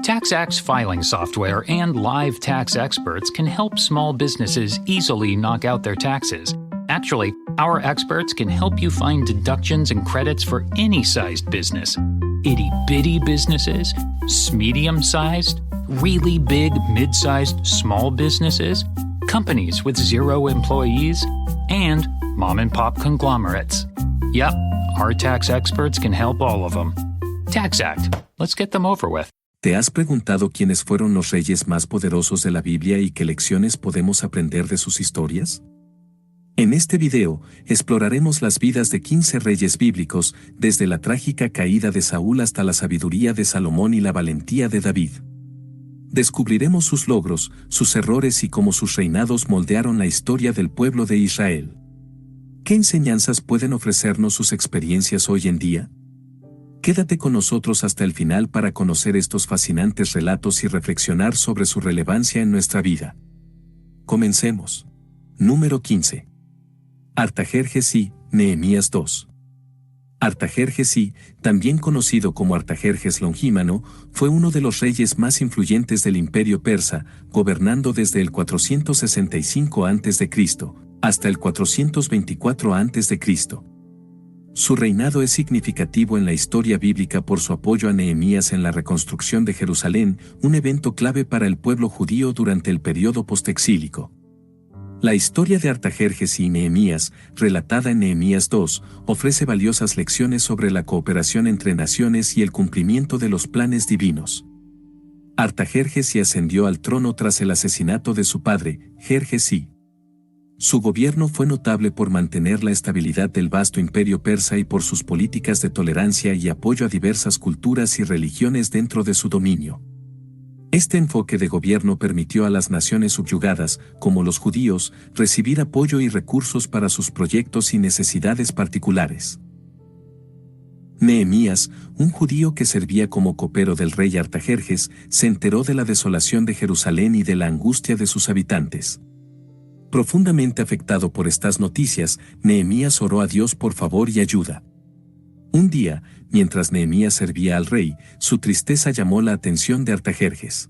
TaxAct filing software and live tax experts can help small businesses easily knock out their taxes. Actually, our experts can help you find deductions and credits for any sized business. Itty-bitty businesses, medium-sized, really big, mid-sized, small businesses, companies with 0 employees, and mom-and-pop conglomerates. Yep, our tax experts can help all of them. TaxAct. Let's get them over with. ¿Te has preguntado quiénes fueron los reyes más poderosos de la Biblia y qué lecciones podemos aprender de sus historias? En este video, exploraremos las vidas de 15 reyes bíblicos, desde la trágica caída de Saúl hasta la sabiduría de Salomón y la valentía de David. Descubriremos sus logros, sus errores y cómo sus reinados moldearon la historia del pueblo de Israel. ¿Qué enseñanzas pueden ofrecernos sus experiencias hoy en día? Quédate con nosotros hasta el final para conocer estos fascinantes relatos y reflexionar sobre su relevancia en nuestra vida. Comencemos. Número 15. Artajerjes y Nehemías 2. Artajerjes, también conocido como Artajerjes Longímano, fue uno de los reyes más influyentes del Imperio Persa, gobernando desde el 465 a.C. hasta el 424 a.C. Su reinado es significativo en la historia bíblica por su apoyo a Nehemías en la reconstrucción de Jerusalén, un evento clave para el pueblo judío durante el período postexílico. La historia de Artajerjes y Nehemías, relatada en Nehemías 2, ofrece valiosas lecciones sobre la cooperación entre naciones y el cumplimiento de los planes divinos. Artajerjes ascendió al trono tras el asesinato de su padre, Jerjes. Su gobierno fue notable por mantener la estabilidad del vasto imperio persa y por sus políticas de tolerancia y apoyo a diversas culturas y religiones dentro de su dominio. Este enfoque de gobierno permitió a las naciones subyugadas, como los judíos, recibir apoyo y recursos para sus proyectos y necesidades particulares. Nehemías, un judío que servía como copero del rey Artajerjes, se enteró de la desolación de Jerusalén y de la angustia de sus habitantes. Profundamente afectado por estas noticias, Nehemías oró a Dios por favor y ayuda. Un día, mientras Nehemías servía al rey, su tristeza llamó la atención de Artajerjes.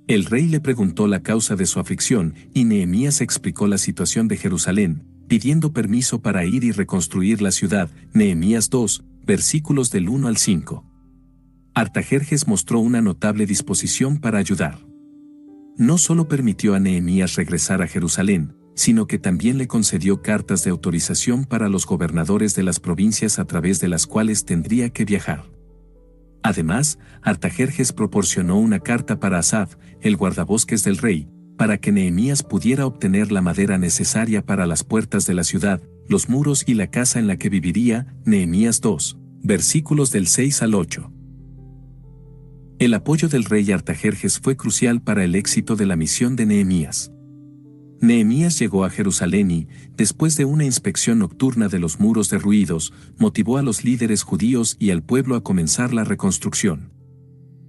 El rey le preguntó la causa de su aflicción y Nehemías explicó la situación de Jerusalén, pidiendo permiso para ir y reconstruir la ciudad. Nehemías 2, versículos del 1 al 5. Artajerjes mostró una notable disposición para ayudar. No solo permitió a Nehemías regresar a Jerusalén, sino que también le concedió cartas de autorización para los gobernadores de las provincias a través de las cuales tendría que viajar. Además, Artajerjes proporcionó una carta para Asaf, el guardabosques del rey, para que Nehemías pudiera obtener la madera necesaria para las puertas de la ciudad, los muros y la casa en la que viviría. Nehemías 2, versículos del 6 al 8. El apoyo del rey Artajerjes fue crucial para el éxito de la misión de Nehemías. Nehemías llegó a Jerusalén y, después de una inspección nocturna de los muros derruidos, motivó a los líderes judíos y al pueblo a comenzar la reconstrucción.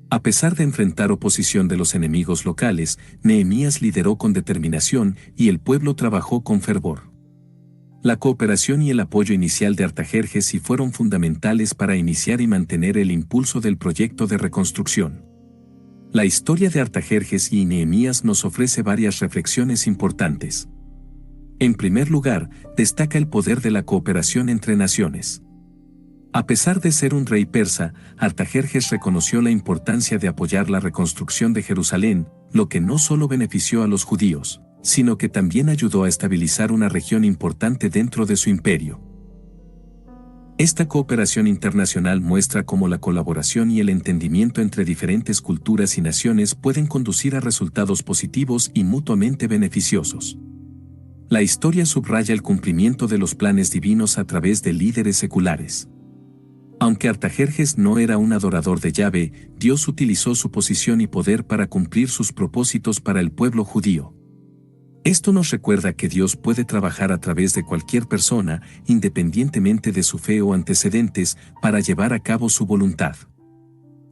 A pesar de enfrentar oposición de los enemigos locales, Nehemías lideró con determinación y el pueblo trabajó con fervor. La cooperación y el apoyo inicial de Artajerjes fueron fundamentales para iniciar y mantener el impulso del proyecto de reconstrucción. La historia de Artajerjes y Nehemías nos ofrece varias reflexiones importantes. En primer lugar, destaca el poder de la cooperación entre naciones. A pesar de ser un rey persa, Artajerjes reconoció la importancia de apoyar la reconstrucción de Jerusalén, lo que no solo benefició a los judíos, sino que también ayudó a estabilizar una región importante dentro de su imperio. Esta cooperación internacional muestra cómo la colaboración y el entendimiento entre diferentes culturas y naciones pueden conducir a resultados positivos y mutuamente beneficiosos. La historia subraya el cumplimiento de los planes divinos a través de líderes seculares. Aunque Artajerjes no era un adorador de Yahvé, Dios utilizó su posición y poder para cumplir sus propósitos para el pueblo judío. Esto nos recuerda que Dios puede trabajar a través de cualquier persona, independientemente de su fe o antecedentes, para llevar a cabo su voluntad.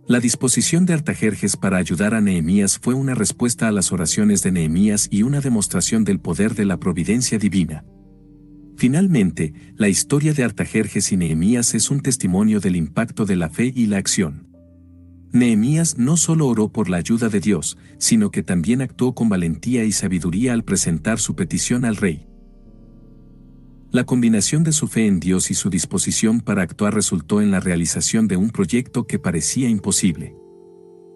La disposición de Artajerjes para ayudar a Nehemías fue una respuesta a las oraciones de Nehemías y una demostración del poder de la providencia divina. Finalmente, la historia de Artajerjes y Nehemías es un testimonio del impacto de la fe y la acción. Nehemías no solo oró por la ayuda de Dios, sino que también actuó con valentía y sabiduría al presentar su petición al rey. La combinación de su fe en Dios y su disposición para actuar resultó en la realización de un proyecto que parecía imposible.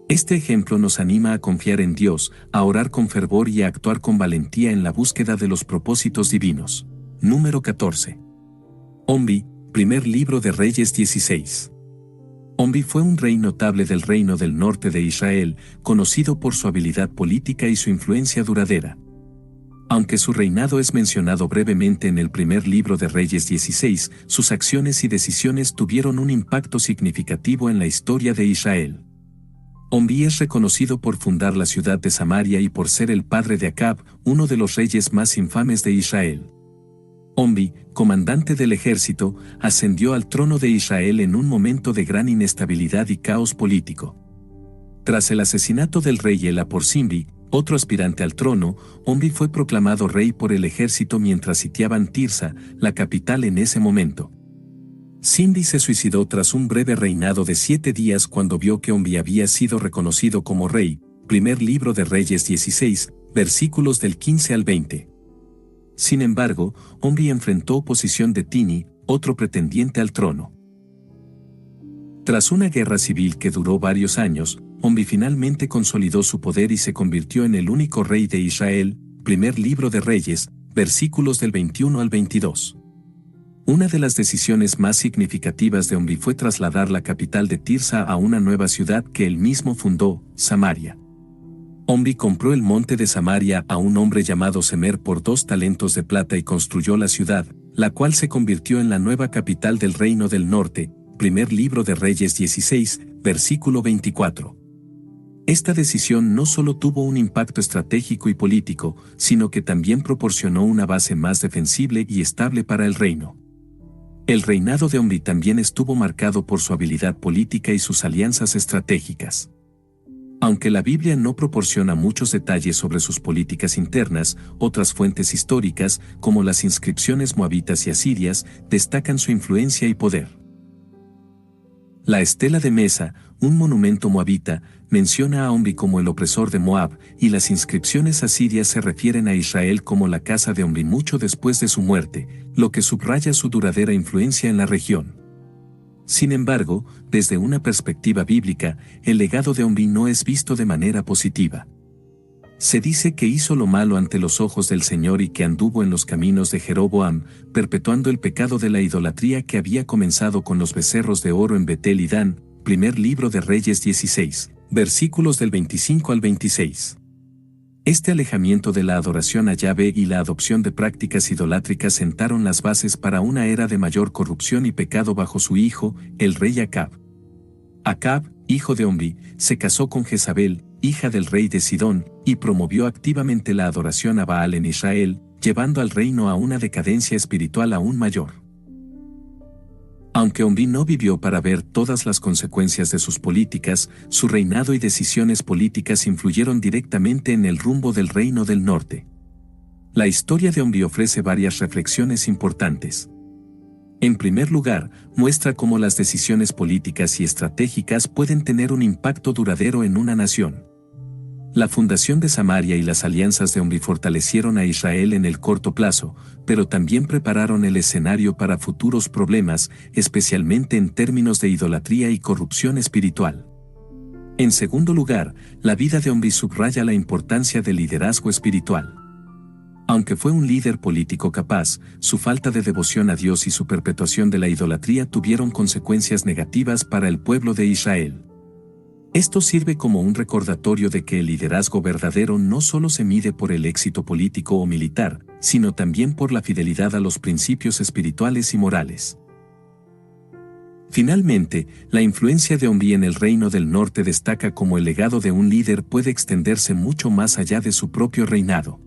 Este ejemplo nos anima a confiar en Dios, a orar con fervor y a actuar con valentía en la búsqueda de los propósitos divinos. Número 14. Omri, primer libro de Reyes 16. Omri fue un rey notable del reino del norte de Israel, conocido por su habilidad política y su influencia duradera. Aunque su reinado es mencionado brevemente en el primer libro de Reyes 16, sus acciones y decisiones tuvieron un impacto significativo en la historia de Israel. Omri es reconocido por fundar la ciudad de Samaria y por ser el padre de Acab, uno de los reyes más infames de Israel. Omri, comandante del ejército, ascendió al trono de Israel en un momento de gran inestabilidad y caos político. Tras el asesinato del rey Ela por Zimri, otro aspirante al trono, Omri fue proclamado rey por el ejército mientras sitiaban Tirsa, la capital en ese momento. Zimri se suicidó tras un breve reinado de 7 días cuando vio que Omri había sido reconocido como rey. Primer libro de Reyes 16, versículos del 15 al 20. Sin embargo, Omri enfrentó oposición de Tini, otro pretendiente al trono. Tras una guerra civil que duró varios años, Omri finalmente consolidó su poder y se convirtió en el único rey de Israel. Primer libro de Reyes, versículos del 21 al 22. Una de las decisiones más significativas de Omri fue trasladar la capital de Tirsa a una nueva ciudad que él mismo fundó, Samaria. Omri compró el monte de Samaria a un hombre llamado Semer por 2 talentos de plata y construyó la ciudad, la cual se convirtió en la nueva capital del reino del norte. Primer libro de Reyes 16, versículo 24. Esta decisión no solo tuvo un impacto estratégico y político, sino que también proporcionó una base más defensible y estable para el reino. El reinado de Omri también estuvo marcado por su habilidad política y sus alianzas estratégicas. Aunque la Biblia no proporciona muchos detalles sobre sus políticas internas, otras fuentes históricas, como las inscripciones moabitas y asirias, destacan su influencia y poder. La estela de Mesa, un monumento moabita, menciona a Omri como el opresor de Moab, y las inscripciones asirias se refieren a Israel como la casa de Omri mucho después de su muerte, lo que subraya su duradera influencia en la región. Sin embargo, desde una perspectiva bíblica, el legado de Omri no es visto de manera positiva. Se dice que hizo lo malo ante los ojos del Señor y que anduvo en los caminos de Jeroboam, perpetuando el pecado de la idolatría que había comenzado con los becerros de oro en Betel y Dan. Primer libro de Reyes 16, versículos del 25 al 26. Este alejamiento de la adoración a Yahvé y la adopción de prácticas idolátricas sentaron las bases para una era de mayor corrupción y pecado bajo su hijo, el rey Acab. Acab, hijo de Omri, se casó con Jezabel, hija del rey de Sidón, y promovió activamente la adoración a Baal en Israel, llevando al reino a una decadencia espiritual aún mayor. Aunque Omri no vivió para ver todas las consecuencias de sus políticas, su reinado y decisiones políticas influyeron directamente en el rumbo del reino del norte. La historia de Omri ofrece varias reflexiones importantes. En primer lugar, muestra cómo las decisiones políticas y estratégicas pueden tener un impacto duradero en una nación. La fundación de Samaria y las alianzas de Omri fortalecieron a Israel en el corto plazo, pero también prepararon el escenario para futuros problemas, especialmente en términos de idolatría y corrupción espiritual. En segundo lugar, la vida de Omri subraya la importancia del liderazgo espiritual. Aunque fue un líder político capaz, su falta de devoción a Dios y su perpetuación de la idolatría tuvieron consecuencias negativas para el pueblo de Israel. Esto sirve como un recordatorio de que el liderazgo verdadero no solo se mide por el éxito político o militar, sino también por la fidelidad a los principios espirituales y morales. Finalmente, la influencia de Omri en el reino del norte destaca como el legado de un líder puede extenderse mucho más allá de su propio reinado.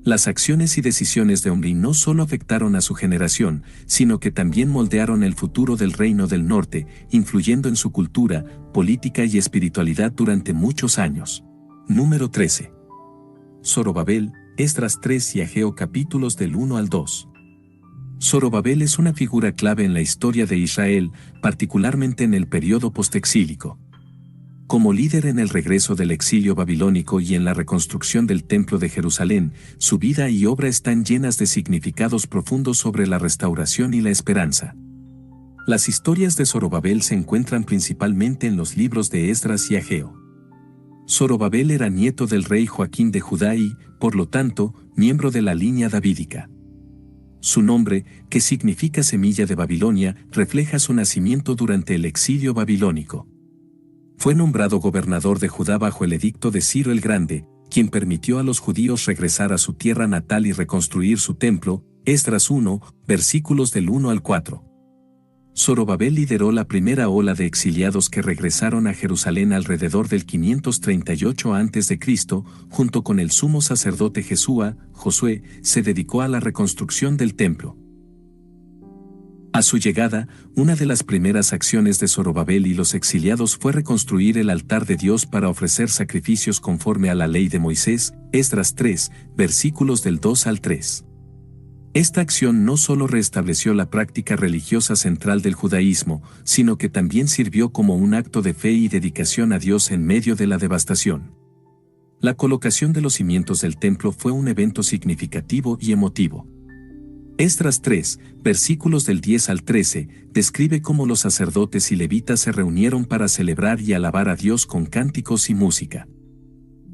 Las acciones y decisiones de Omri no solo afectaron a su generación, sino que también moldearon el futuro del reino del norte, influyendo en su cultura, política y espiritualidad durante muchos años. Número 13. Zorobabel, Esdras 3 y Ageo capítulos del 1 al 2. Zorobabel es una figura clave en la historia de Israel, particularmente en el periodo postexílico. Como líder en el regreso del exilio babilónico y en la reconstrucción del Templo de Jerusalén, su vida y obra están llenas de significados profundos sobre la restauración y la esperanza. Las historias de Zorobabel se encuentran principalmente en los libros de Esdras y Ageo. Zorobabel era nieto del rey Joaquín de Judá y, por lo tanto, miembro de la línea davídica. Su nombre, que significa semilla de Babilonia, refleja su nacimiento durante el exilio babilónico. Fue nombrado gobernador de Judá bajo el edicto de Ciro el Grande, quien permitió a los judíos regresar a su tierra natal y reconstruir su templo, Esdras 1, versículos del 1 al 4. Zorobabel lideró la primera ola de exiliados que regresaron a Jerusalén alrededor del 538 a.C., junto con el sumo sacerdote Josué, se dedicó a la reconstrucción del templo. A su llegada, una de las primeras acciones de Zorobabel y los exiliados fue reconstruir el altar de Dios para ofrecer sacrificios conforme a la ley de Moisés, Esdras 3, versículos del 2 al 3. Esta acción no solo restableció la práctica religiosa central del judaísmo, sino que también sirvió como un acto de fe y dedicación a Dios en medio de la devastación. La colocación de los cimientos del templo fue un evento significativo y emotivo. Esdras 3, versículos del 10 al 13, describe cómo los sacerdotes y levitas se reunieron para celebrar y alabar a Dios con cánticos y música.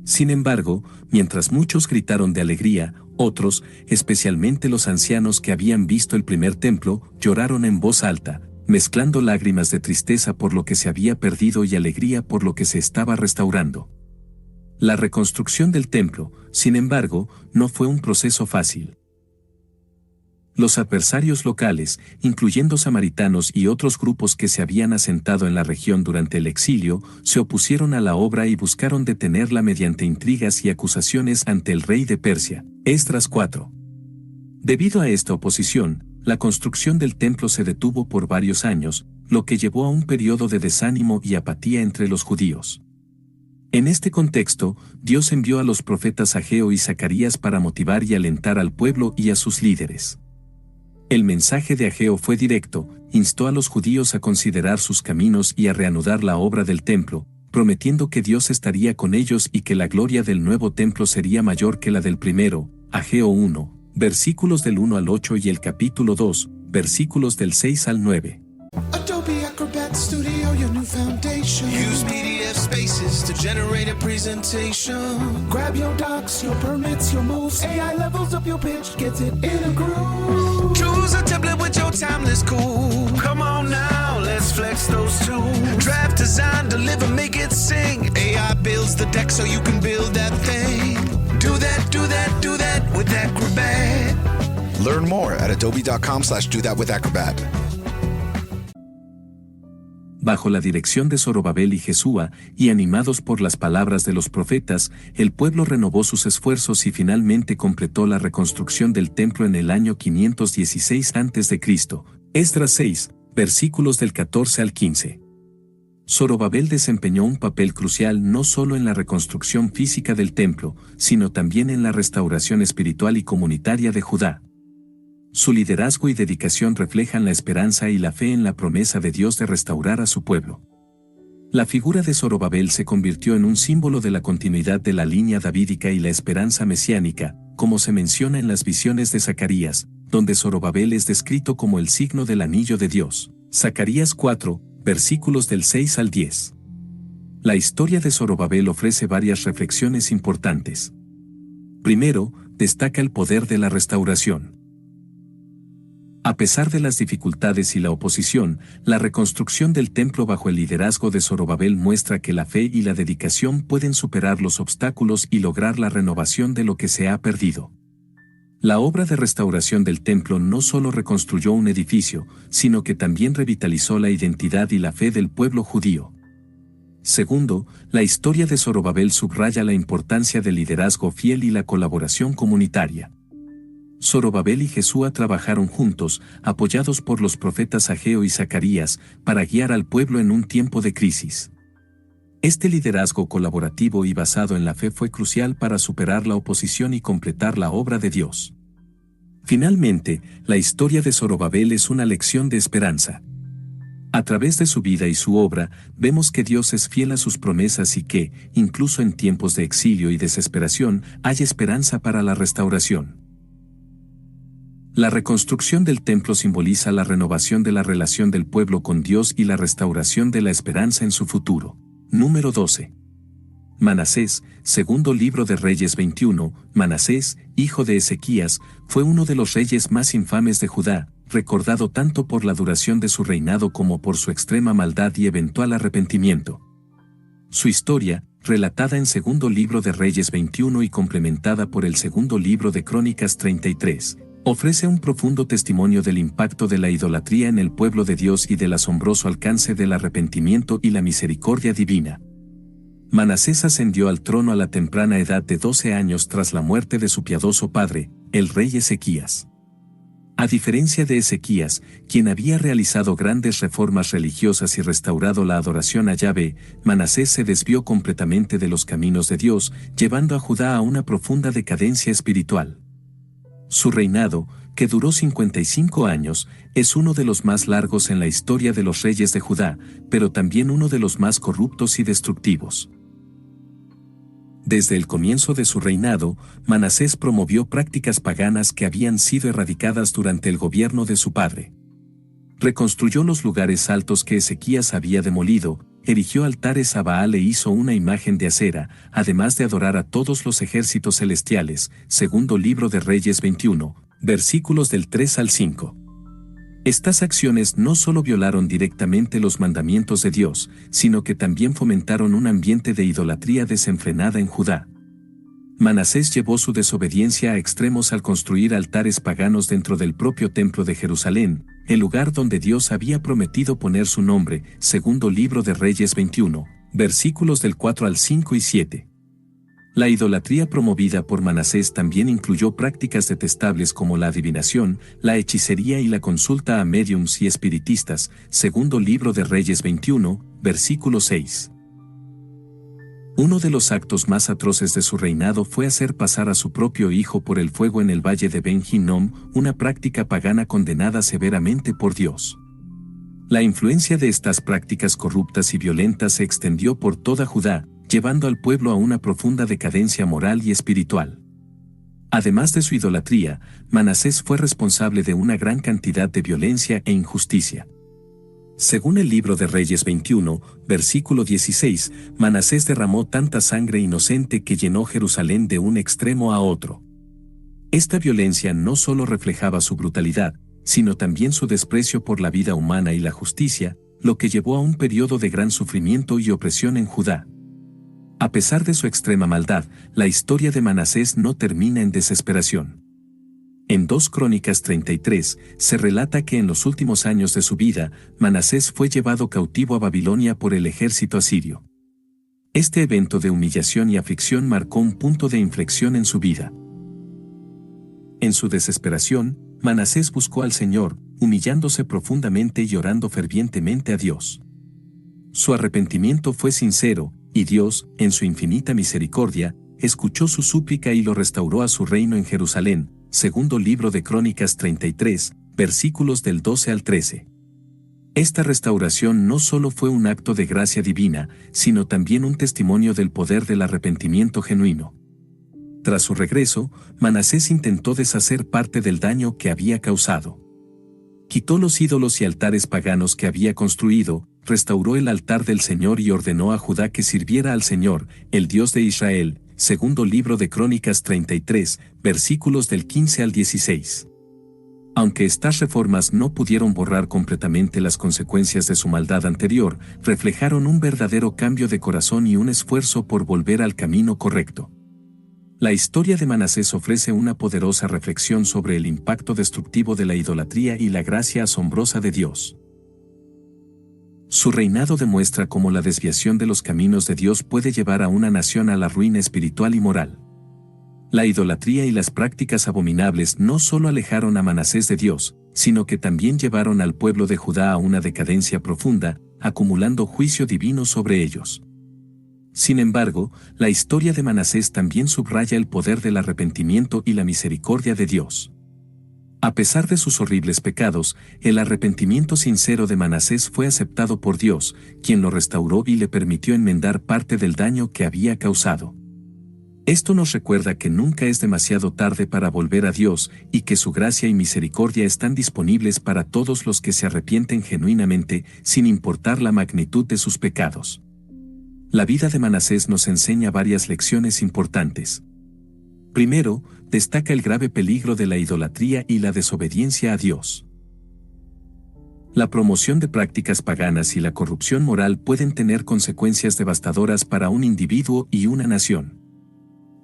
Sin embargo, mientras muchos gritaron de alegría, otros, especialmente los ancianos que habían visto el primer templo, lloraron en voz alta, mezclando lágrimas de tristeza por lo que se había perdido y alegría por lo que se estaba restaurando. La reconstrucción del templo, sin embargo, no fue un proceso fácil. Los adversarios locales, incluyendo samaritanos y otros grupos que se habían asentado en la región durante el exilio, se opusieron a la obra y buscaron detenerla mediante intrigas y acusaciones ante el rey de Persia, Esdras 4. Debido a esta oposición, la construcción del templo se detuvo por varios años, lo que llevó a un periodo de desánimo y apatía entre los judíos. En este contexto, Dios envió a los profetas Ageo y Zacarías para motivar y alentar al pueblo y a sus líderes. El mensaje de Ageo fue directo, instó a los judíos a considerar sus caminos y a reanudar la obra del templo, prometiendo que Dios estaría con ellos y que la gloria del nuevo templo sería mayor que la del primero, Ageo 1, versículos del 1 al 8 y el capítulo 2, versículos del 6 al 9. Adobe Acrobat Studio, your new foundation. Use PDF spaces to generate a presentation. Grab your docs, your permits, your moves. AI levels up your pitch, gets it in a groove. Choose a template with your timeless cool. Come on now, let's flex those tools. Draft, design, deliver, make it sing. AI builds the deck so you can build that thing. Do that, do that, do that with Acrobat. Learn more at adobe.com/do-that-with-Acrobat. Bajo la dirección de Zorobabel y Jesúa, y animados por las palabras de los profetas, el pueblo renovó sus esfuerzos y finalmente completó la reconstrucción del templo en el año 516 a.C., Esdras 6, versículos del 14 al 15. Zorobabel desempeñó un papel crucial no solo en la reconstrucción física del templo, sino también en la restauración espiritual y comunitaria de Judá. Su liderazgo y dedicación reflejan la esperanza y la fe en la promesa de Dios de restaurar a su pueblo. La figura de Zorobabel se convirtió en un símbolo de la continuidad de la línea davídica y la esperanza mesiánica, como se menciona en las visiones de Zacarías, donde Zorobabel es descrito como el signo del anillo de Dios. Zacarías 4, versículos del 6 al 10. La historia de Zorobabel ofrece varias reflexiones importantes. Primero, destaca el poder de la restauración. A pesar de las dificultades y la oposición, la reconstrucción del templo bajo el liderazgo de Zorobabel muestra que la fe y la dedicación pueden superar los obstáculos y lograr la renovación de lo que se ha perdido. La obra de restauración del templo no solo reconstruyó un edificio, sino que también revitalizó la identidad y la fe del pueblo judío. Segundo, la historia de Zorobabel subraya la importancia del liderazgo fiel y la colaboración comunitaria. Zorobabel y Jesúa trabajaron juntos, apoyados por los profetas Ageo y Zacarías, para guiar al pueblo en un tiempo de crisis. Este liderazgo colaborativo y basado en la fe fue crucial para superar la oposición y completar la obra de Dios. Finalmente, la historia de Zorobabel es una lección de esperanza. A través de su vida y su obra, vemos que Dios es fiel a sus promesas y que, incluso en tiempos de exilio y desesperación, hay esperanza para la restauración. La reconstrucción del templo simboliza la renovación de la relación del pueblo con Dios y la restauración de la esperanza en su futuro. Número 12. Manasés, segundo libro de Reyes 21. Manasés, hijo de Ezequías, fue uno de los reyes más infames de Judá, recordado tanto por la duración de su reinado como por su extrema maldad y eventual arrepentimiento. Su historia, relatada en segundo libro de Reyes 21 y complementada por el segundo libro de Crónicas 33, ofrece un profundo testimonio del impacto de la idolatría en el pueblo de Dios y del asombroso alcance del arrepentimiento y la misericordia divina. Manasés ascendió al trono a la temprana edad de 12 años tras la muerte de su piadoso padre, el rey Ezequías. A diferencia de Ezequías, quien había realizado grandes reformas religiosas y restaurado la adoración a Yahvé, Manasés se desvió completamente de los caminos de Dios, llevando a Judá a una profunda decadencia espiritual. Su reinado, que duró 55 años, es uno de los más largos en la historia de los reyes de Judá, pero también uno de los más corruptos y destructivos. Desde el comienzo de su reinado, Manasés promovió prácticas paganas que habían sido erradicadas durante el gobierno de su padre. Reconstruyó los lugares altos que Ezequías había demolido, erigió altares a Baal e hizo una imagen de acera, además de adorar a todos los ejércitos celestiales, segundo libro de Reyes 21, versículos del 3 al 5. Estas acciones no solo violaron directamente los mandamientos de Dios, sino que también fomentaron un ambiente de idolatría desenfrenada en Judá. Manasés llevó su desobediencia a extremos al construir altares paganos dentro del propio templo de Jerusalén, el lugar donde Dios había prometido poner su nombre, segundo libro de Reyes 21, versículos del 4 al 5 y 7. La idolatría promovida por Manasés también incluyó prácticas detestables como la adivinación, la hechicería y la consulta a médiums y espiritistas, segundo libro de Reyes 21, versículo 6. Uno de los actos más atroces de su reinado fue hacer pasar a su propio hijo por el fuego en el valle de Ben Hinnom, una práctica pagana condenada severamente por Dios. La influencia de estas prácticas corruptas y violentas se extendió por toda Judá, llevando al pueblo a una profunda decadencia moral y espiritual. Además de su idolatría, Manasés fue responsable de una gran cantidad de violencia e injusticia. Según el libro de Reyes 21, versículo 16, Manasés derramó tanta sangre inocente que llenó Jerusalén de un extremo a otro. Esta violencia no solo reflejaba su brutalidad, sino también su desprecio por la vida humana y la justicia, lo que llevó a un periodo de gran sufrimiento y opresión en Judá. A pesar de su extrema maldad, la historia de Manasés no termina en desesperación. En 2 Crónicas 33, se relata que en los últimos años de su vida, Manasés fue llevado cautivo a Babilonia por el ejército asirio. Este evento de humillación y aflicción marcó un punto de inflexión en su vida. En su desesperación, Manasés buscó al Señor, humillándose profundamente y orando fervientemente a Dios. Su arrepentimiento fue sincero, y Dios, en su infinita misericordia, escuchó su súplica y lo restauró a su reino en Jerusalén, segundo libro de Crónicas 33, versículos del 12 al 13. Esta restauración no solo fue un acto de gracia divina, sino también un testimonio del poder del arrepentimiento genuino. Tras su regreso, Manasés intentó deshacer parte del daño que había causado. Quitó los ídolos y altares paganos que había construido, restauró el altar del Señor y ordenó a Judá que sirviera al Señor, el Dios de Israel, segundo libro de Crónicas 33, versículos del 15 al 16. Aunque estas reformas no pudieron borrar completamente las consecuencias de su maldad anterior, reflejaron un verdadero cambio de corazón y un esfuerzo por volver al camino correcto. La historia de Manasés ofrece una poderosa reflexión sobre el impacto destructivo de la idolatría y la gracia asombrosa de Dios. Su reinado demuestra cómo la desviación de los caminos de Dios puede llevar a una nación a la ruina espiritual y moral. La idolatría y las prácticas abominables no solo alejaron a Manasés de Dios, sino que también llevaron al pueblo de Judá a una decadencia profunda, acumulando juicio divino sobre ellos. Sin embargo, la historia de Manasés también subraya el poder del arrepentimiento y la misericordia de Dios. A pesar de sus horribles pecados, el arrepentimiento sincero de Manasés fue aceptado por Dios, quien lo restauró y le permitió enmendar parte del daño que había causado. Esto nos recuerda que nunca es demasiado tarde para volver a Dios y que su gracia y misericordia están disponibles para todos los que se arrepienten genuinamente, sin importar la magnitud de sus pecados. La vida de Manasés nos enseña varias lecciones importantes. Primero, destaca el grave peligro de la idolatría y la desobediencia a Dios. La promoción de prácticas paganas y la corrupción moral pueden tener consecuencias devastadoras para un individuo y una nación.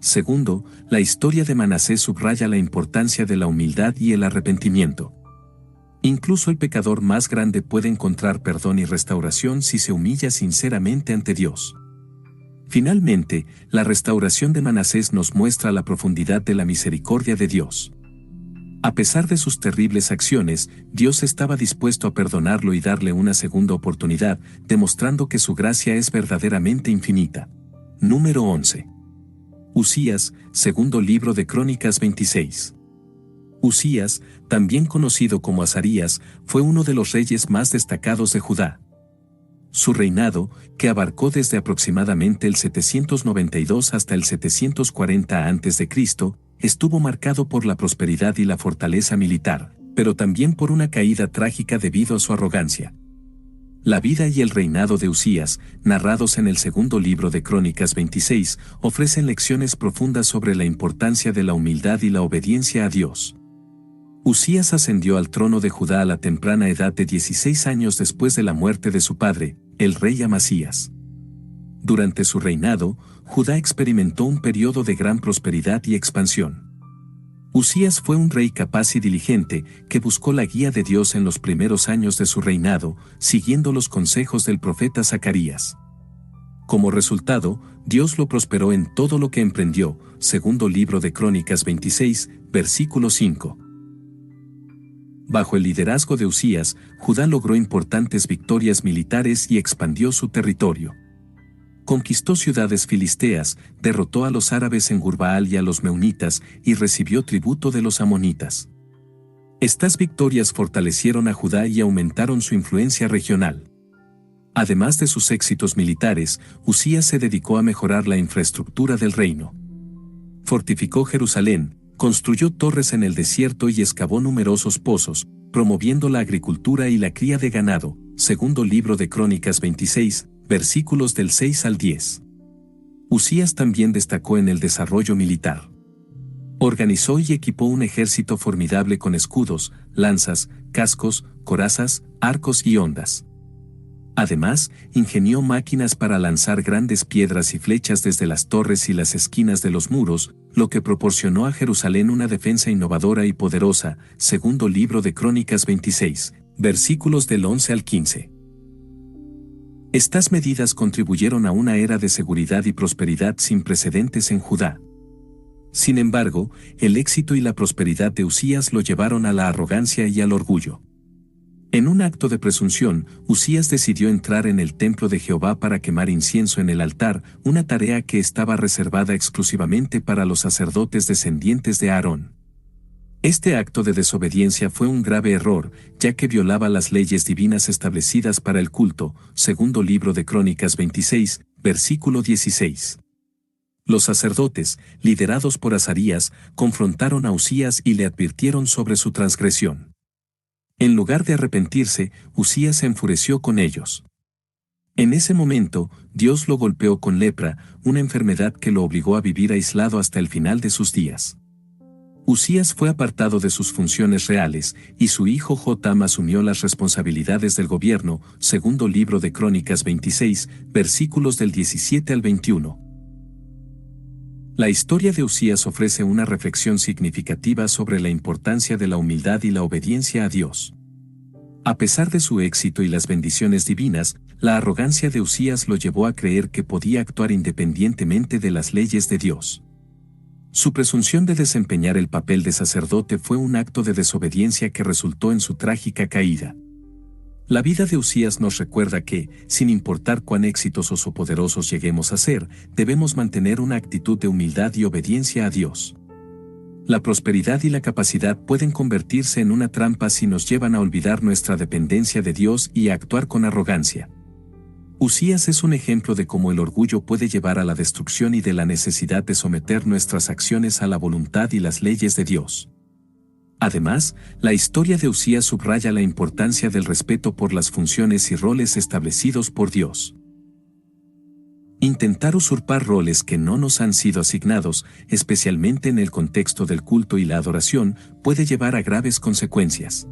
Segundo, la historia de Manasés subraya la importancia de la humildad y el arrepentimiento. Incluso el pecador más grande puede encontrar perdón y restauración si se humilla sinceramente ante Dios. Finalmente, la restauración de Manasés nos muestra la profundidad de la misericordia de Dios. A pesar de sus terribles acciones, Dios estaba dispuesto a perdonarlo y darle una segunda oportunidad, demostrando que su gracia es verdaderamente infinita. Número 11. Usías, segundo libro de Crónicas 26. Usías, también conocido como Azarías, fue uno de los reyes más destacados de Judá. Su reinado, que abarcó desde aproximadamente el 792 hasta el 740 a.C., estuvo marcado por la prosperidad y la fortaleza militar, pero también por una caída trágica debido a su arrogancia. La vida y el reinado de Usías, narrados en el segundo libro de Crónicas 26, ofrecen lecciones profundas sobre la importancia de la humildad y la obediencia a Dios. Usías ascendió al trono de Judá a la temprana edad de 16 años después de la muerte de su padre, el rey Amasías. Durante su reinado, Judá experimentó un periodo de gran prosperidad y expansión. Usías fue un rey capaz y diligente que buscó la guía de Dios en los primeros años de su reinado, siguiendo los consejos del profeta Zacarías. Como resultado, Dios lo prosperó en todo lo que emprendió, segundo libro de Crónicas 26, versículo 5. Bajo el liderazgo de Usías, Judá logró importantes victorias militares y expandió su territorio. Conquistó ciudades filisteas, derrotó a los árabes en Gurbaal y a los meunitas, y recibió tributo de los amonitas. Estas victorias fortalecieron a Judá y aumentaron su influencia regional. Además de sus éxitos militares, Usías se dedicó a mejorar la infraestructura del reino. Fortificó Jerusalén, construyó torres en el desierto y excavó numerosos pozos, promoviendo la agricultura y la cría de ganado, segundo libro de Crónicas 26, versículos del 6 al 10. Usías también destacó en el desarrollo militar. Organizó y equipó un ejército formidable con escudos, lanzas, cascos, corazas, arcos y hondas. Además, ingenió máquinas para lanzar grandes piedras y flechas desde las torres y las esquinas de los muros, lo que proporcionó a Jerusalén una defensa innovadora y poderosa, segundo libro de Crónicas 26, versículos del 11 al 15. Estas medidas contribuyeron a una era de seguridad y prosperidad sin precedentes en Judá. Sin embargo, el éxito y la prosperidad de Usías lo llevaron a la arrogancia y al orgullo. En un acto de presunción, Usías decidió entrar en el templo de Jehová para quemar incienso en el altar, una tarea que estaba reservada exclusivamente para los sacerdotes descendientes de Aarón. Este acto de desobediencia fue un grave error, ya que violaba las leyes divinas establecidas para el culto, segundo libro de Crónicas 26, versículo 16. Los sacerdotes, liderados por Azarías, confrontaron a Usías y le advirtieron sobre su transgresión. En lugar de arrepentirse, Usías se enfureció con ellos. En ese momento, Dios lo golpeó con lepra, una enfermedad que lo obligó a vivir aislado hasta el final de sus días. Usías fue apartado de sus funciones reales, y su hijo Jotam asumió las responsabilidades del gobierno, segundo libro de Crónicas 26, versículos del 17 al 21. La historia de Usías ofrece una reflexión significativa sobre la importancia de la humildad y la obediencia a Dios. A pesar de su éxito y las bendiciones divinas, la arrogancia de Usías lo llevó a creer que podía actuar independientemente de las leyes de Dios. Su presunción de desempeñar el papel de sacerdote fue un acto de desobediencia que resultó en su trágica caída. La vida de Usías nos recuerda que, sin importar cuán exitosos o poderosos lleguemos a ser, debemos mantener una actitud de humildad y obediencia a Dios. La prosperidad y la capacidad pueden convertirse en una trampa si nos llevan a olvidar nuestra dependencia de Dios y a actuar con arrogancia. Uzías es un ejemplo de cómo el orgullo puede llevar a la destrucción y de la necesidad de someter nuestras acciones a la voluntad y las leyes de Dios. Además, la historia de Uzías subraya la importancia del respeto por las funciones y roles establecidos por Dios. Intentar usurpar roles que no nos han sido asignados, especialmente en el contexto del culto y la adoración, puede llevar a graves consecuencias.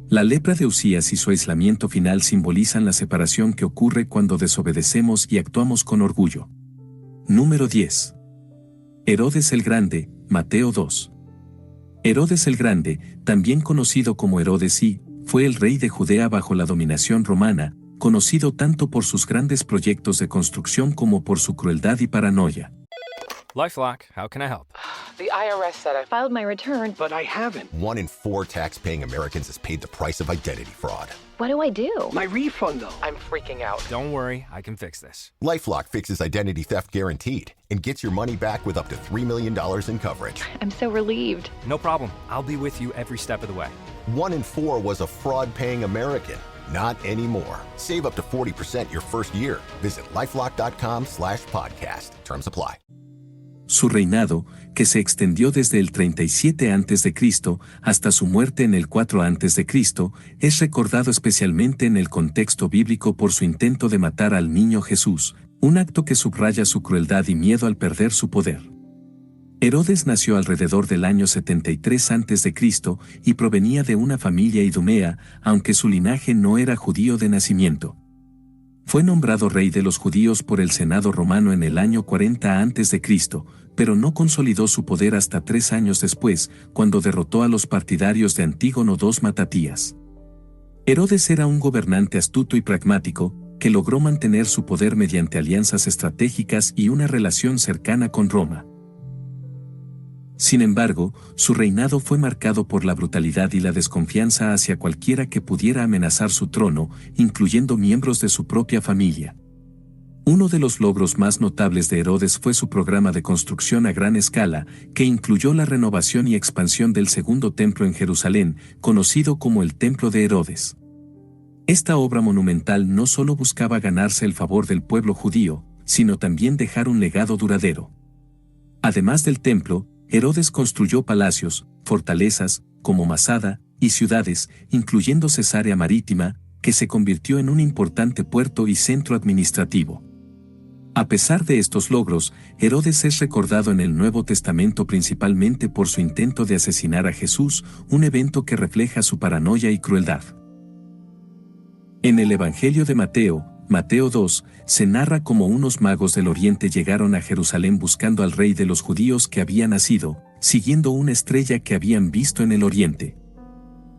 La lepra de Uzías y su aislamiento final simbolizan la separación que ocurre cuando desobedecemos y actuamos con orgullo. Número 10. Herodes el Grande, Mateo 2. Herodes el Grande, también conocido como Herodes I, fue el rey de Judea bajo la dominación romana, conocido tanto por sus grandes proyectos de construcción como por su crueldad y paranoia. LifeLock, how can I help? The IRS said I filed my return, But I haven't. 1 in 4 tax-paying Americans has paid the price of identity fraud. what do I do? My refund, though. I'm freaking out. Don't worry, I can fix this. LifeLock fixes identity theft guaranteed and gets your money back with up to $3 million in coverage. I'm so relieved. No problem. I'll be with you every step of the way. 1 in 4 was a fraud-paying American. Not anymore. Save up to 40% your first year. Visit LifeLock.com/podcast. Terms apply. Su reinado, que se extendió desde el 37 a.C. hasta su muerte en el 4 a.C., es recordado especialmente en el contexto bíblico por su intento de matar al niño Jesús, un acto que subraya su crueldad y miedo al perder su poder. Herodes nació alrededor del año 73 a.C. y provenía de una familia idumea, aunque su linaje no era judío de nacimiento. Fue nombrado rey de los judíos por el Senado romano en el año 40 a.C., pero no consolidó su poder hasta 3 años después, cuando derrotó a los partidarios de Antígono II Matatías. Herodes era un gobernante astuto y pragmático, que logró mantener su poder mediante alianzas estratégicas y una relación cercana con Roma. Sin embargo, su reinado fue marcado por la brutalidad y la desconfianza hacia cualquiera que pudiera amenazar su trono, incluyendo miembros de su propia familia. Uno de los logros más notables de Herodes fue su programa de construcción a gran escala, que incluyó la renovación y expansión del segundo templo en Jerusalén, conocido como el Templo de Herodes. Esta obra monumental no solo buscaba ganarse el favor del pueblo judío, sino también dejar un legado duradero. Además del templo, Herodes construyó palacios, fortalezas, como Masada, y ciudades, incluyendo Cesarea Marítima, que se convirtió en un importante puerto y centro administrativo. A pesar de estos logros, Herodes es recordado en el Nuevo Testamento principalmente por su intento de asesinar a Jesús, un evento que refleja su paranoia y crueldad. En el Evangelio de Mateo, Mateo 2, se narra cómo unos magos del Oriente llegaron a Jerusalén buscando al rey de los judíos que había nacido, siguiendo una estrella que habían visto en el Oriente.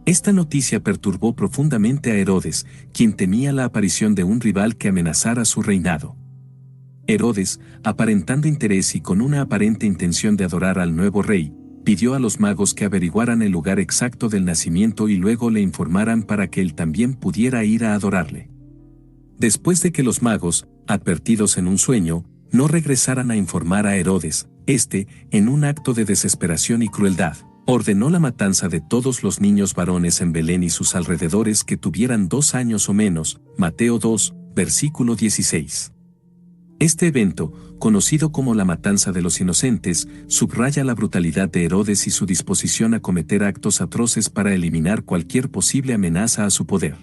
Esta noticia perturbó profundamente a Herodes, quien temía la aparición de un rival que amenazara su reinado. Herodes, aparentando interés y con una aparente intención de adorar al nuevo rey, pidió a los magos que averiguaran el lugar exacto del nacimiento y luego le informaran para que él también pudiera ir a adorarle. Después de que los magos, advertidos en un sueño, no regresaran a informar a Herodes, en un acto de desesperación y crueldad, ordenó la matanza de todos los niños varones en Belén y sus alrededores que tuvieran 2 años o menos, Mateo 2, versículo 16. Este evento, conocido como la matanza de los inocentes, subraya la brutalidad de Herodes y su disposición a cometer actos atroces para eliminar cualquier posible amenaza a su poder.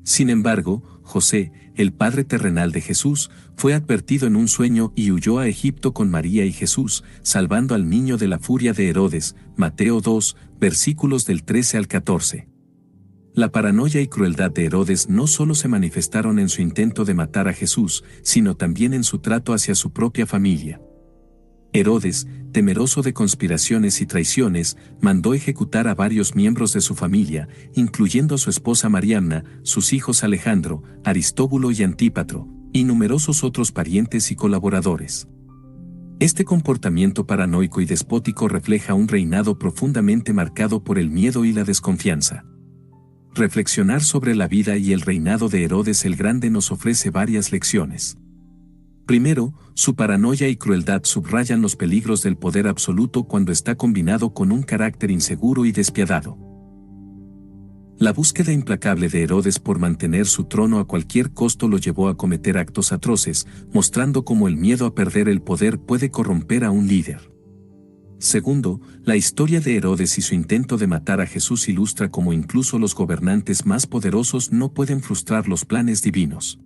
Sin embargo, José, el padre terrenal de Jesús, fue advertido en un sueño y huyó a Egipto con María y Jesús, salvando al niño de la furia de Herodes, Mateo 2, versículos del 13 al 14. La paranoia y crueldad de Herodes no solo se manifestaron en su intento de matar a Jesús, sino también en su trato hacia su propia familia. Herodes, temeroso de conspiraciones y traiciones, mandó ejecutar a varios miembros de su familia, incluyendo a su esposa Mariamna, sus hijos Alejandro, Aristóbulo y Antípatro, y numerosos otros parientes y colaboradores. Este comportamiento paranoico y despótico refleja un reinado profundamente marcado por el miedo y la desconfianza. Reflexionar sobre la vida y el reinado de Herodes el Grande nos ofrece varias lecciones. Primero, su paranoia y crueldad subrayan los peligros del poder absoluto cuando está combinado con un carácter inseguro y despiadado. La búsqueda implacable de Herodes por mantener su trono a cualquier costo lo llevó a cometer actos atroces, mostrando cómo el miedo a perder el poder puede corromper a un líder. Segundo, la historia de Herodes y su intento de matar a Jesús ilustra cómo incluso los gobernantes más poderosos no pueden frustrar los planes divinos.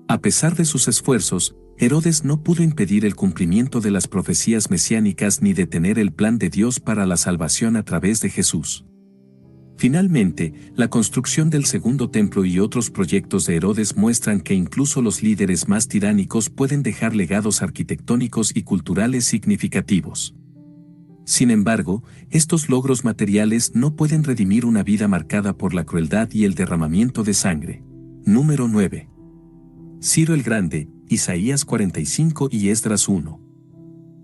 A pesar de sus esfuerzos, Herodes no pudo impedir el cumplimiento de las profecías mesiánicas ni detener el plan de Dios para la salvación a través de Jesús. Finalmente, la construcción del segundo templo y otros proyectos de Herodes muestran que incluso los líderes más tiránicos pueden dejar legados arquitectónicos y culturales significativos. Sin embargo, estos logros materiales no pueden redimir una vida marcada por la crueldad y el derramamiento de sangre. Número 9. Ciro el Grande, Isaías 45 y Esdras 1.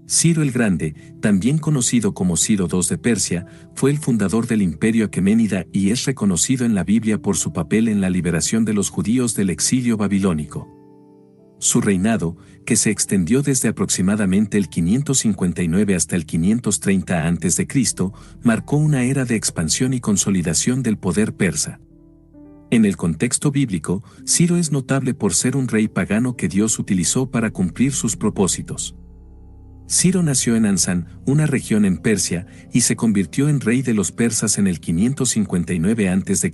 Ciro el Grande, también conocido como Ciro II de Persia, fue el fundador del Imperio Aqueménida y es reconocido en la Biblia por su papel en la liberación de los judíos del exilio babilónico. Su reinado, que se extendió desde aproximadamente el 559 hasta el 530 a.C., marcó una era de expansión y consolidación del poder persa. En el contexto bíblico, Ciro es notable por ser un rey pagano que Dios utilizó para cumplir sus propósitos. Ciro nació en Ansán, una región en Persia, y se convirtió en rey de los persas en el 559 a.C.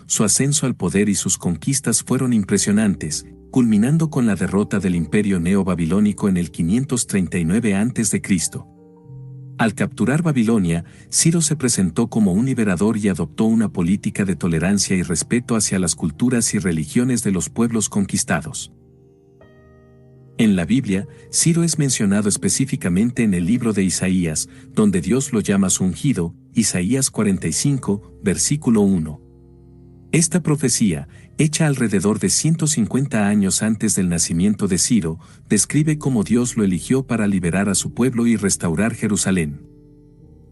Su ascenso al poder y sus conquistas fueron impresionantes, culminando con la derrota del imperio neobabilónico en el 539 a.C. Al capturar Babilonia, Ciro se presentó como un liberador y adoptó una política de tolerancia y respeto hacia las culturas y religiones de los pueblos conquistados. En la Biblia, Ciro es mencionado específicamente en el libro de Isaías, donde Dios lo llama su ungido, Isaías 45, versículo 1. Esta profecía, hecha alrededor de 150 años antes del nacimiento de Ciro, describe cómo Dios lo eligió para liberar a su pueblo y restaurar Jerusalén.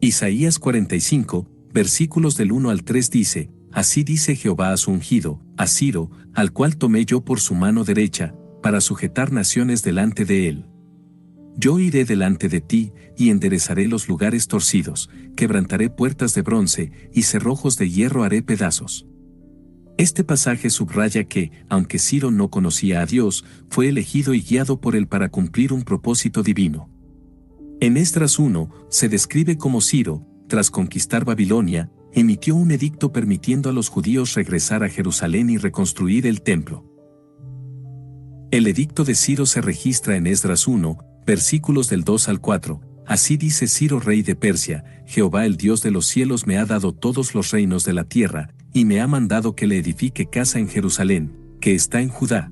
Isaías 45, versículos del 1 al 3 dice: Así dice Jehová a su ungido, a Ciro, al cual tomé yo por su mano derecha, para sujetar naciones delante de él. Yo iré delante de ti, y enderezaré los lugares torcidos, quebrantaré puertas de bronce, y cerrojos de hierro haré pedazos. Este pasaje subraya que, aunque Ciro no conocía a Dios, fue elegido y guiado por él para cumplir un propósito divino. En Esdras 1, se describe cómo Ciro, tras conquistar Babilonia, emitió un edicto permitiendo a los judíos regresar a Jerusalén y reconstruir el templo. El edicto de Ciro se registra en Esdras 1, versículos del 2 al 4. Así dice Ciro rey de Persia: Jehová el Dios de los cielos me ha dado todos los reinos de la tierra, y me ha mandado que le edifique casa en Jerusalén, que está en Judá.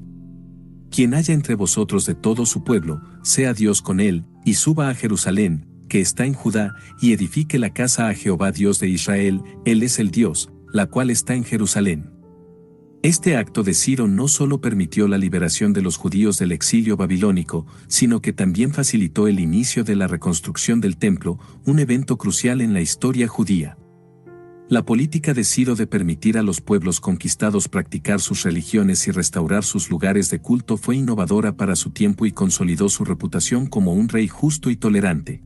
Quien haya entre vosotros de todo su pueblo, sea Dios con él, y suba a Jerusalén, que está en Judá, y edifique la casa a Jehová Dios de Israel, él es el Dios, la cual está en Jerusalén. Este acto de Ciro no solo permitió la liberación de los judíos del exilio babilónico, sino que también facilitó el inicio de la reconstrucción del templo, un evento crucial en la historia judía. La política de Ciro de permitir a los pueblos conquistados practicar sus religiones y restaurar sus lugares de culto fue innovadora para su tiempo y consolidó su reputación como un rey justo y tolerante.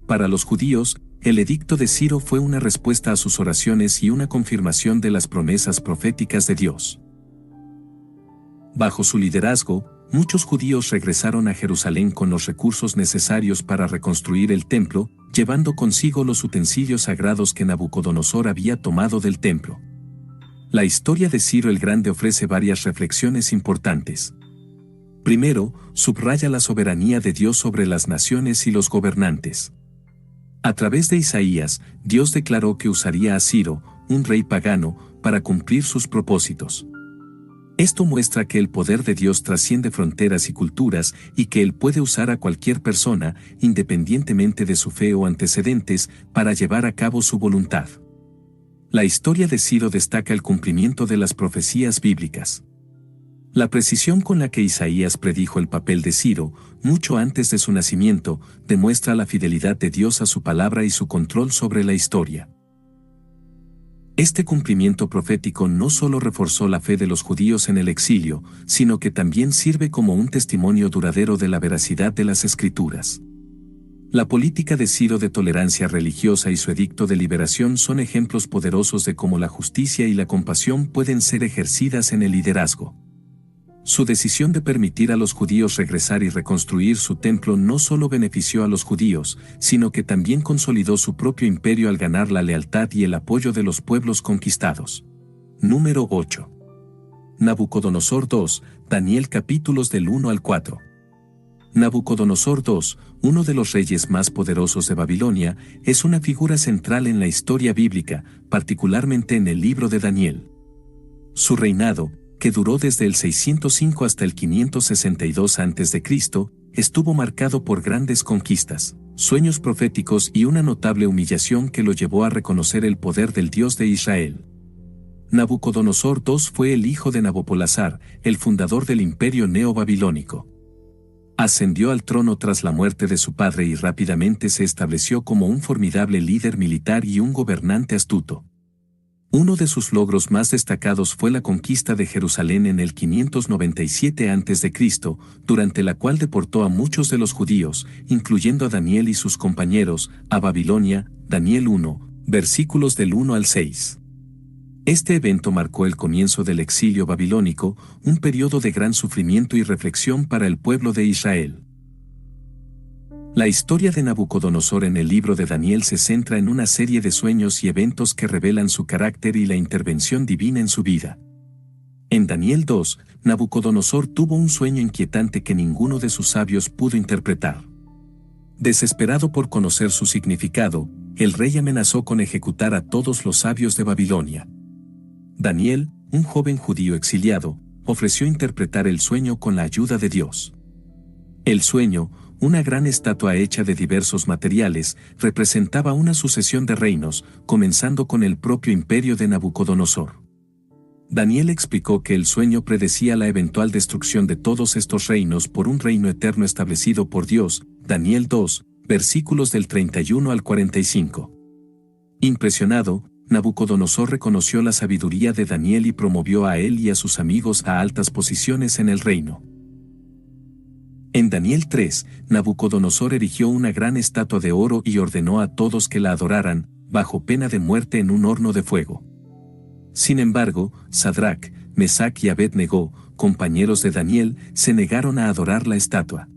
Para los judíos, el edicto de Ciro fue una respuesta a sus oraciones y una confirmación de las promesas proféticas de Dios. Bajo su liderazgo, muchos judíos regresaron a Jerusalén con los recursos necesarios para reconstruir el templo, llevando consigo los utensilios sagrados que Nabucodonosor había tomado del templo. La historia de Ciro el Grande ofrece varias reflexiones importantes. Primero, subraya la soberanía de Dios sobre las naciones y los gobernantes. A través de Isaías, Dios declaró que usaría a Ciro, un rey pagano, para cumplir sus propósitos. Esto muestra que el poder de Dios trasciende fronteras y culturas y que Él puede usar a cualquier persona, independientemente de su fe o antecedentes, para llevar a cabo su voluntad. La historia de Ciro destaca el cumplimiento de las profecías bíblicas. La precisión con la que Isaías predijo el papel de Ciro, mucho antes de su nacimiento, demuestra la fidelidad de Dios a su palabra y su control sobre la historia. Este cumplimiento profético no solo reforzó la fe de los judíos en el exilio, sino que también sirve como un testimonio duradero de la veracidad de las Escrituras. La política de Ciro de tolerancia religiosa y su edicto de liberación son ejemplos poderosos de cómo la justicia y la compasión pueden ser ejercidas en el liderazgo. Su decisión de permitir a los judíos regresar y reconstruir su templo no solo benefició a los judíos, sino que también consolidó su propio imperio al ganar la lealtad y el apoyo de los pueblos conquistados. Número 8. Nabucodonosor II, Daniel capítulos del 1 al 4. Nabucodonosor II, uno de los reyes más poderosos de Babilonia, es una figura central en la historia bíblica, particularmente en el libro de Daniel. Su reinado, que duró desde el 605 hasta el 562 a.C., estuvo marcado por grandes conquistas, sueños proféticos y una notable humillación que lo llevó a reconocer el poder del Dios de Israel. Nabucodonosor II fue el hijo de Nabopolassar, el fundador del imperio neobabilónico. Ascendió al trono tras la muerte de su padre y rápidamente se estableció como un formidable líder militar y un gobernante astuto. Uno de sus logros más destacados fue la conquista de Jerusalén en el 597 a.C., durante la cual deportó a muchos de los judíos, incluyendo a Daniel y sus compañeros, a Babilonia, Daniel 1, versículos del 1 al 6. Este evento marcó el comienzo del exilio babilónico, un periodo de gran sufrimiento y reflexión para el pueblo de Israel. La historia de Nabucodonosor en el libro de Daniel se centra en una serie de sueños y eventos que revelan su carácter y la intervención divina en su vida. En Daniel 2, Nabucodonosor tuvo un sueño inquietante que ninguno de sus sabios pudo interpretar. Desesperado por conocer su significado, el rey amenazó con ejecutar a todos los sabios de Babilonia. Daniel, un joven judío exiliado, ofreció interpretar el sueño con la ayuda de Dios. El sueño, una gran estatua hecha de diversos materiales, representaba una sucesión de reinos, comenzando con el propio imperio de Nabucodonosor. Daniel explicó que el sueño predecía la eventual destrucción de todos estos reinos por un reino eterno establecido por Dios, Daniel 2, versículos del 31 al 45. Impresionado, Nabucodonosor reconoció la sabiduría de Daniel y promovió a él y a sus amigos a altas posiciones en el reino. En Daniel 3, Nabucodonosor erigió una gran estatua de oro y ordenó a todos que la adoraran, bajo pena de muerte en un horno de fuego. Sin embargo, Sadrac, Mesac y Abed-Negó, compañeros de Daniel, se negaron a adorar la estatua.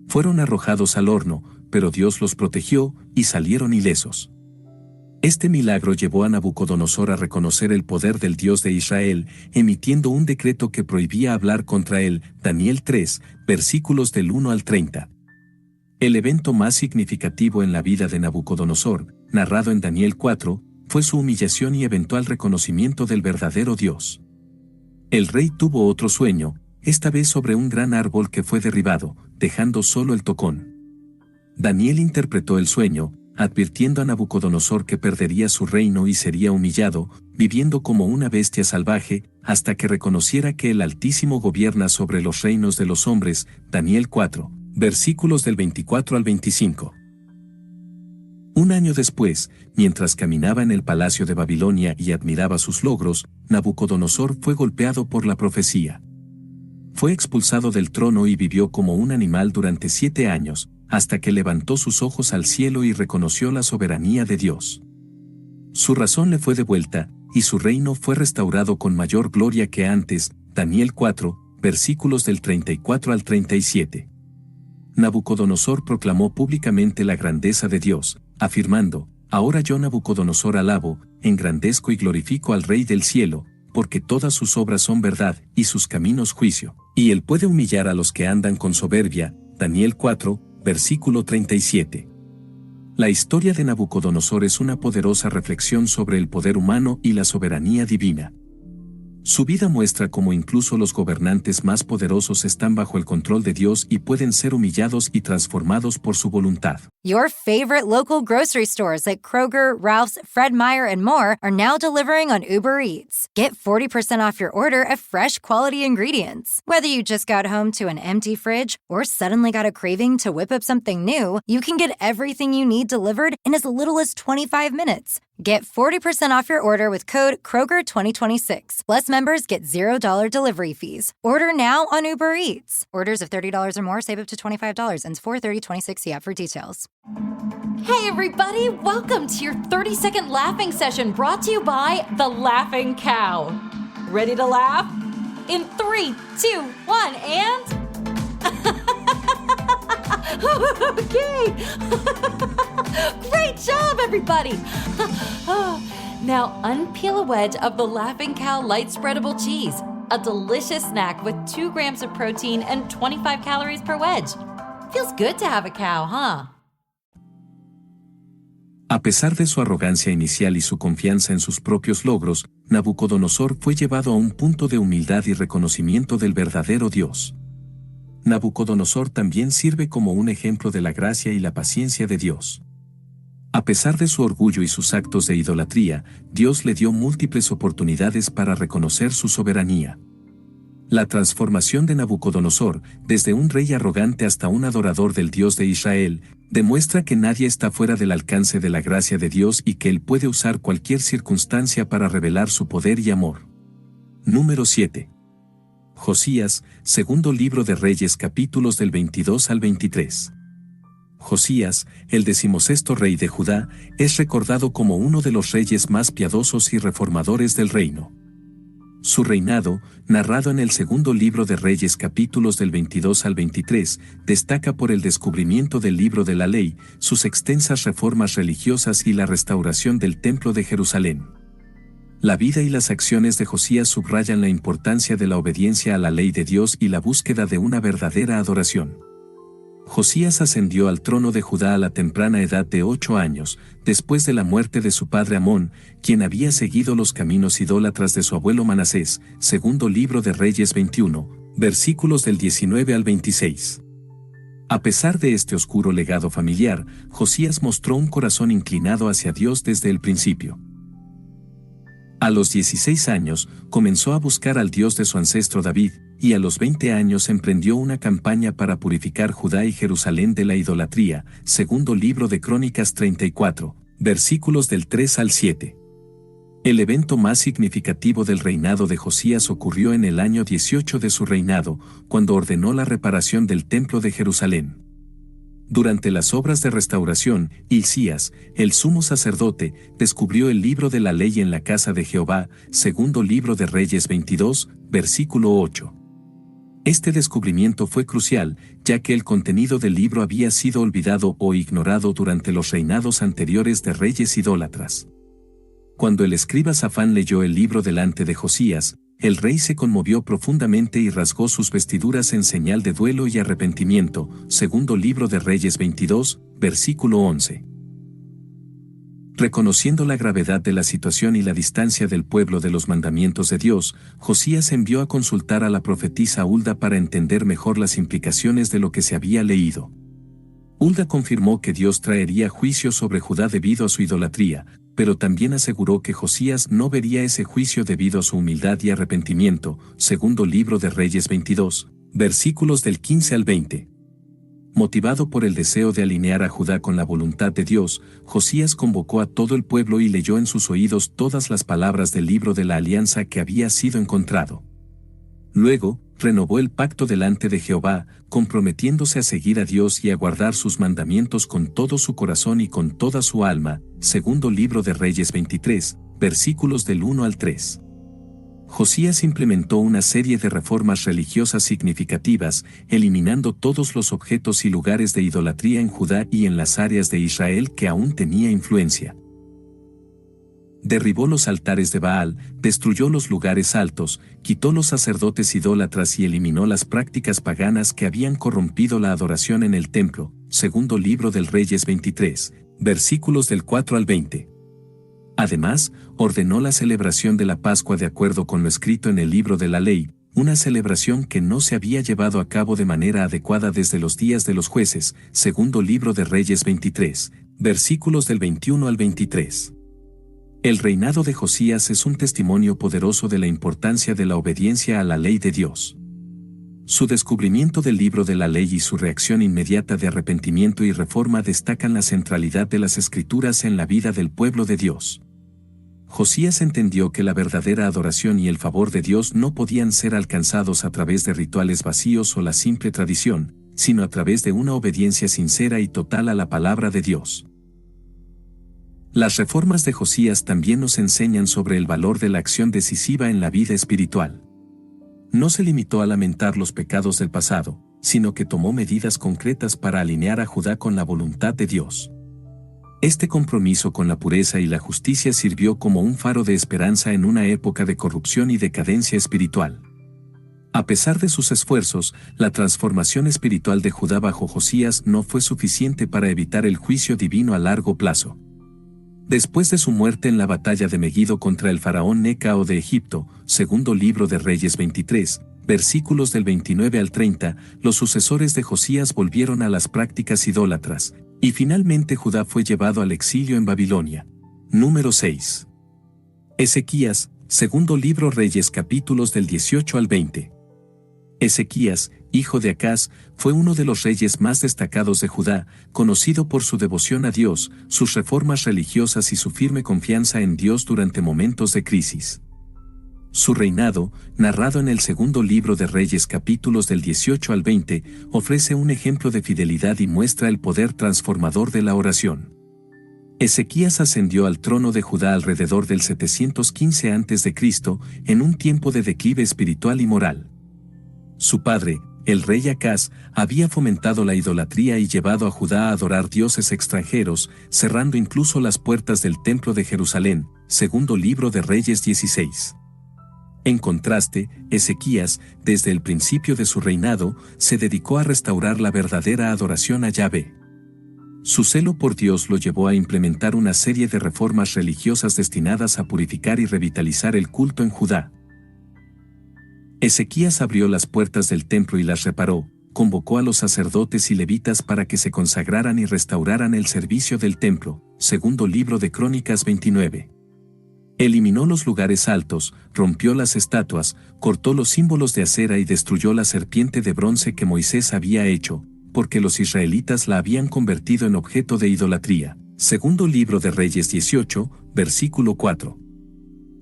Fueron arrojados al horno, pero Dios los protegió y salieron ilesos. Este milagro llevó a Nabucodonosor a reconocer el poder del Dios de Israel, emitiendo un decreto que prohibía hablar contra él, Daniel 3, versículos del 1 al 30. El evento más significativo en la vida de Nabucodonosor, narrado en Daniel 4, fue su humillación y eventual reconocimiento del verdadero Dios. El rey tuvo otro sueño, esta vez sobre un gran árbol que fue derribado, dejando solo el tocón. Daniel interpretó el sueño, advirtiendo a Nabucodonosor que perdería su reino y sería humillado, viviendo como una bestia salvaje, hasta que reconociera que el Altísimo gobierna sobre los reinos de los hombres, Daniel 4, versículos del 24 al 25. Un año después, mientras caminaba en el palacio de Babilonia y admiraba sus logros, Nabucodonosor fue golpeado por la profecía. Fue expulsado del trono y vivió como un animal durante 7 años, hasta que levantó sus ojos al cielo y reconoció la soberanía de Dios. Su razón le fue devuelta, y su reino fue restaurado con mayor gloria que antes, Daniel 4, versículos del 34 al 37. Nabucodonosor proclamó públicamente la grandeza de Dios, afirmando: «Ahora yo Nabucodonosor alabo, engrandezco y glorifico al Rey del cielo, porque todas sus obras son verdad, y sus caminos juicio, y él puede humillar a los que andan con soberbia». Daniel 4, versículo 37. La historia de Nabucodonosor es una poderosa reflexión sobre el poder humano y la soberanía divina. Su vida muestra cómo incluso los gobernantes más poderosos están bajo el control de Dios y pueden ser humillados y transformados por su voluntad. Your favorite local grocery stores like Kroger, Ralph's, Fred Meyer, and more are now delivering on Uber Eats. Get 40% off your order of fresh, quality ingredients. Whether you just got home to an empty fridge or suddenly got a craving to whip up something new, you can get everything you need delivered in as little as 25 minutes. Get 40% off your order with code Kroger2026. Plus, members get $0 delivery fees. Order now on Uber Eats. Orders of $30 or more save up to $25. Ends 4/30/26. See app for details. Hey everybody, welcome to your 30-second laughing session brought to you by The Laughing Cow. Ready to laugh? In 3, 2, 1, and... Okay! Great job, everybody! Now unpeel a wedge of The Laughing Cow light spreadable cheese, a delicious snack with 2 grams of protein and 25 calories per wedge. Feels good to have a cow, huh? A pesar de su arrogancia inicial y su confianza en sus propios logros, Nabucodonosor fue llevado a un punto de humildad y reconocimiento del verdadero Dios. Nabucodonosor también sirve como un ejemplo de la gracia y la paciencia de Dios. A pesar de su orgullo y sus actos de idolatría, Dios le dio múltiples oportunidades para reconocer su soberanía. La transformación de Nabucodonosor, desde un rey arrogante hasta un adorador del Dios de Israel, demuestra que nadie está fuera del alcance de la gracia de Dios y que Él puede usar cualquier circunstancia para revelar su poder y amor. Número 7. Josías, segundo libro de Reyes, capítulos del 22 al 23. Josías, el 16º rey de Judá, es recordado como uno de los reyes más piadosos y reformadores del reino. Su reinado, narrado en el segundo libro de Reyes capítulos del 22 al 23, destaca por el descubrimiento del libro de la ley, sus extensas reformas religiosas y la restauración del templo de Jerusalén. La vida y las acciones de Josías subrayan la importancia de la obediencia a la ley de Dios y la búsqueda de una verdadera adoración. Josías ascendió al trono de Judá a la temprana edad de 8 años, después de la muerte de su padre Amón, quien había seguido los caminos idólatras de su abuelo Manasés, segundo libro de Reyes 21, versículos del 19 al 26. A pesar de este oscuro legado familiar, Josías mostró un corazón inclinado hacia Dios desde el principio. A los 16 años, comenzó a buscar al Dios de su ancestro David, y a los 20 años emprendió una campaña para purificar Judá y Jerusalén de la idolatría, segundo libro de Crónicas 34, versículos del 3 al 7. El evento más significativo del reinado de Josías ocurrió en el año 18 de su reinado, cuando ordenó la reparación del templo de Jerusalén. Durante las obras de restauración, Hilcías, el sumo sacerdote, descubrió el libro de la ley en la casa de Jehová, segundo libro de Reyes 22, versículo 8. Este descubrimiento fue crucial, ya que el contenido del libro había sido olvidado o ignorado durante los reinados anteriores de reyes idólatras. Cuando el escriba Safán leyó el libro delante de Josías, el rey se conmovió profundamente y rasgó sus vestiduras en señal de duelo y arrepentimiento, segundo libro de Reyes 22, versículo 11. Reconociendo la gravedad de la situación y la distancia del pueblo de los mandamientos de Dios, Josías envió a consultar a la profetisa Hulda para entender mejor las implicaciones de lo que se había leído. Hulda confirmó que Dios traería juicio sobre Judá debido a su idolatría, pero también aseguró que Josías no vería ese juicio debido a su humildad y arrepentimiento, segundo libro de Reyes 22, versículos del 15 al 20. Motivado por el deseo de alinear a Judá con la voluntad de Dios, Josías convocó a todo el pueblo y leyó en sus oídos todas las palabras del libro de la alianza que había sido encontrado. Luego, renovó el pacto delante de Jehová, comprometiéndose a seguir a Dios y a guardar sus mandamientos con todo su corazón y con toda su alma, segundo libro de Reyes 23, versículos del 1 al 3. Josías implementó una serie de reformas religiosas significativas, eliminando todos los objetos y lugares de idolatría en Judá y en las áreas de Israel que aún tenía influencia. Derribó los altares de Baal, destruyó los lugares altos, quitó los sacerdotes idólatras y eliminó las prácticas paganas que habían corrompido la adoración en el templo, segundo libro del Reyes 23, versículos del 4 al 20. Además, ordenó la celebración de la Pascua de acuerdo con lo escrito en el libro de la ley, una celebración que no se había llevado a cabo de manera adecuada desde los días de los jueces, segundo libro de Reyes 23, versículos del 21 al 23. El reinado de Josías es un testimonio poderoso de la importancia de la obediencia a la ley de Dios. Su descubrimiento del libro de la ley y su reacción inmediata de arrepentimiento y reforma destacan la centralidad de las Escrituras en la vida del pueblo de Dios. Josías entendió que la verdadera adoración y el favor de Dios no podían ser alcanzados a través de rituales vacíos o la simple tradición, sino a través de una obediencia sincera y total a la palabra de Dios. Las reformas de Josías también nos enseñan sobre el valor de la acción decisiva en la vida espiritual. No se limitó a lamentar los pecados del pasado, sino que tomó medidas concretas para alinear a Judá con la voluntad de Dios. Este compromiso con la pureza y la justicia sirvió como un faro de esperanza en una época de corrupción y decadencia espiritual. A pesar de sus esfuerzos, la transformación espiritual de Judá bajo Josías no fue suficiente para evitar el juicio divino a largo plazo. Después de su muerte en la batalla de Megido contra el faraón Necao de Egipto, segundo libro de Reyes 23, versículos del 29 al 30, los sucesores de Josías volvieron a las prácticas idólatras, y finalmente Judá fue llevado al exilio en Babilonia. Número 6. Ezequías, segundo libro Reyes capítulos del 18 al 20. Ezequías, hijo de Acaz, fue uno de los reyes más destacados de Judá, conocido por su devoción a Dios, sus reformas religiosas y su firme confianza en Dios durante momentos de crisis. Su reinado, narrado en el segundo libro de Reyes capítulos del 18 al 20, ofrece un ejemplo de fidelidad y muestra el poder transformador de la oración. Ezequías ascendió al trono de Judá alrededor del 715 a.C., en un tiempo de declive espiritual y moral. Su padre, el rey Acaz, había fomentado la idolatría y llevado a Judá a adorar dioses extranjeros, cerrando incluso las puertas del templo de Jerusalén, segundo libro de Reyes 16. En contraste, Ezequías, desde el principio de su reinado, se dedicó a restaurar la verdadera adoración a Yahvé. Su celo por Dios lo llevó a implementar una serie de reformas religiosas destinadas a purificar y revitalizar el culto en Judá. Ezequías abrió las puertas del templo y las reparó, convocó a los sacerdotes y levitas para que se consagraran y restauraran el servicio del templo, segundo libro de Crónicas 29. Eliminó los lugares altos, rompió las estatuas, cortó los símbolos de acera y destruyó la serpiente de bronce que Moisés había hecho, porque los israelitas la habían convertido en objeto de idolatría. Segundo libro de Reyes 18, versículo 4.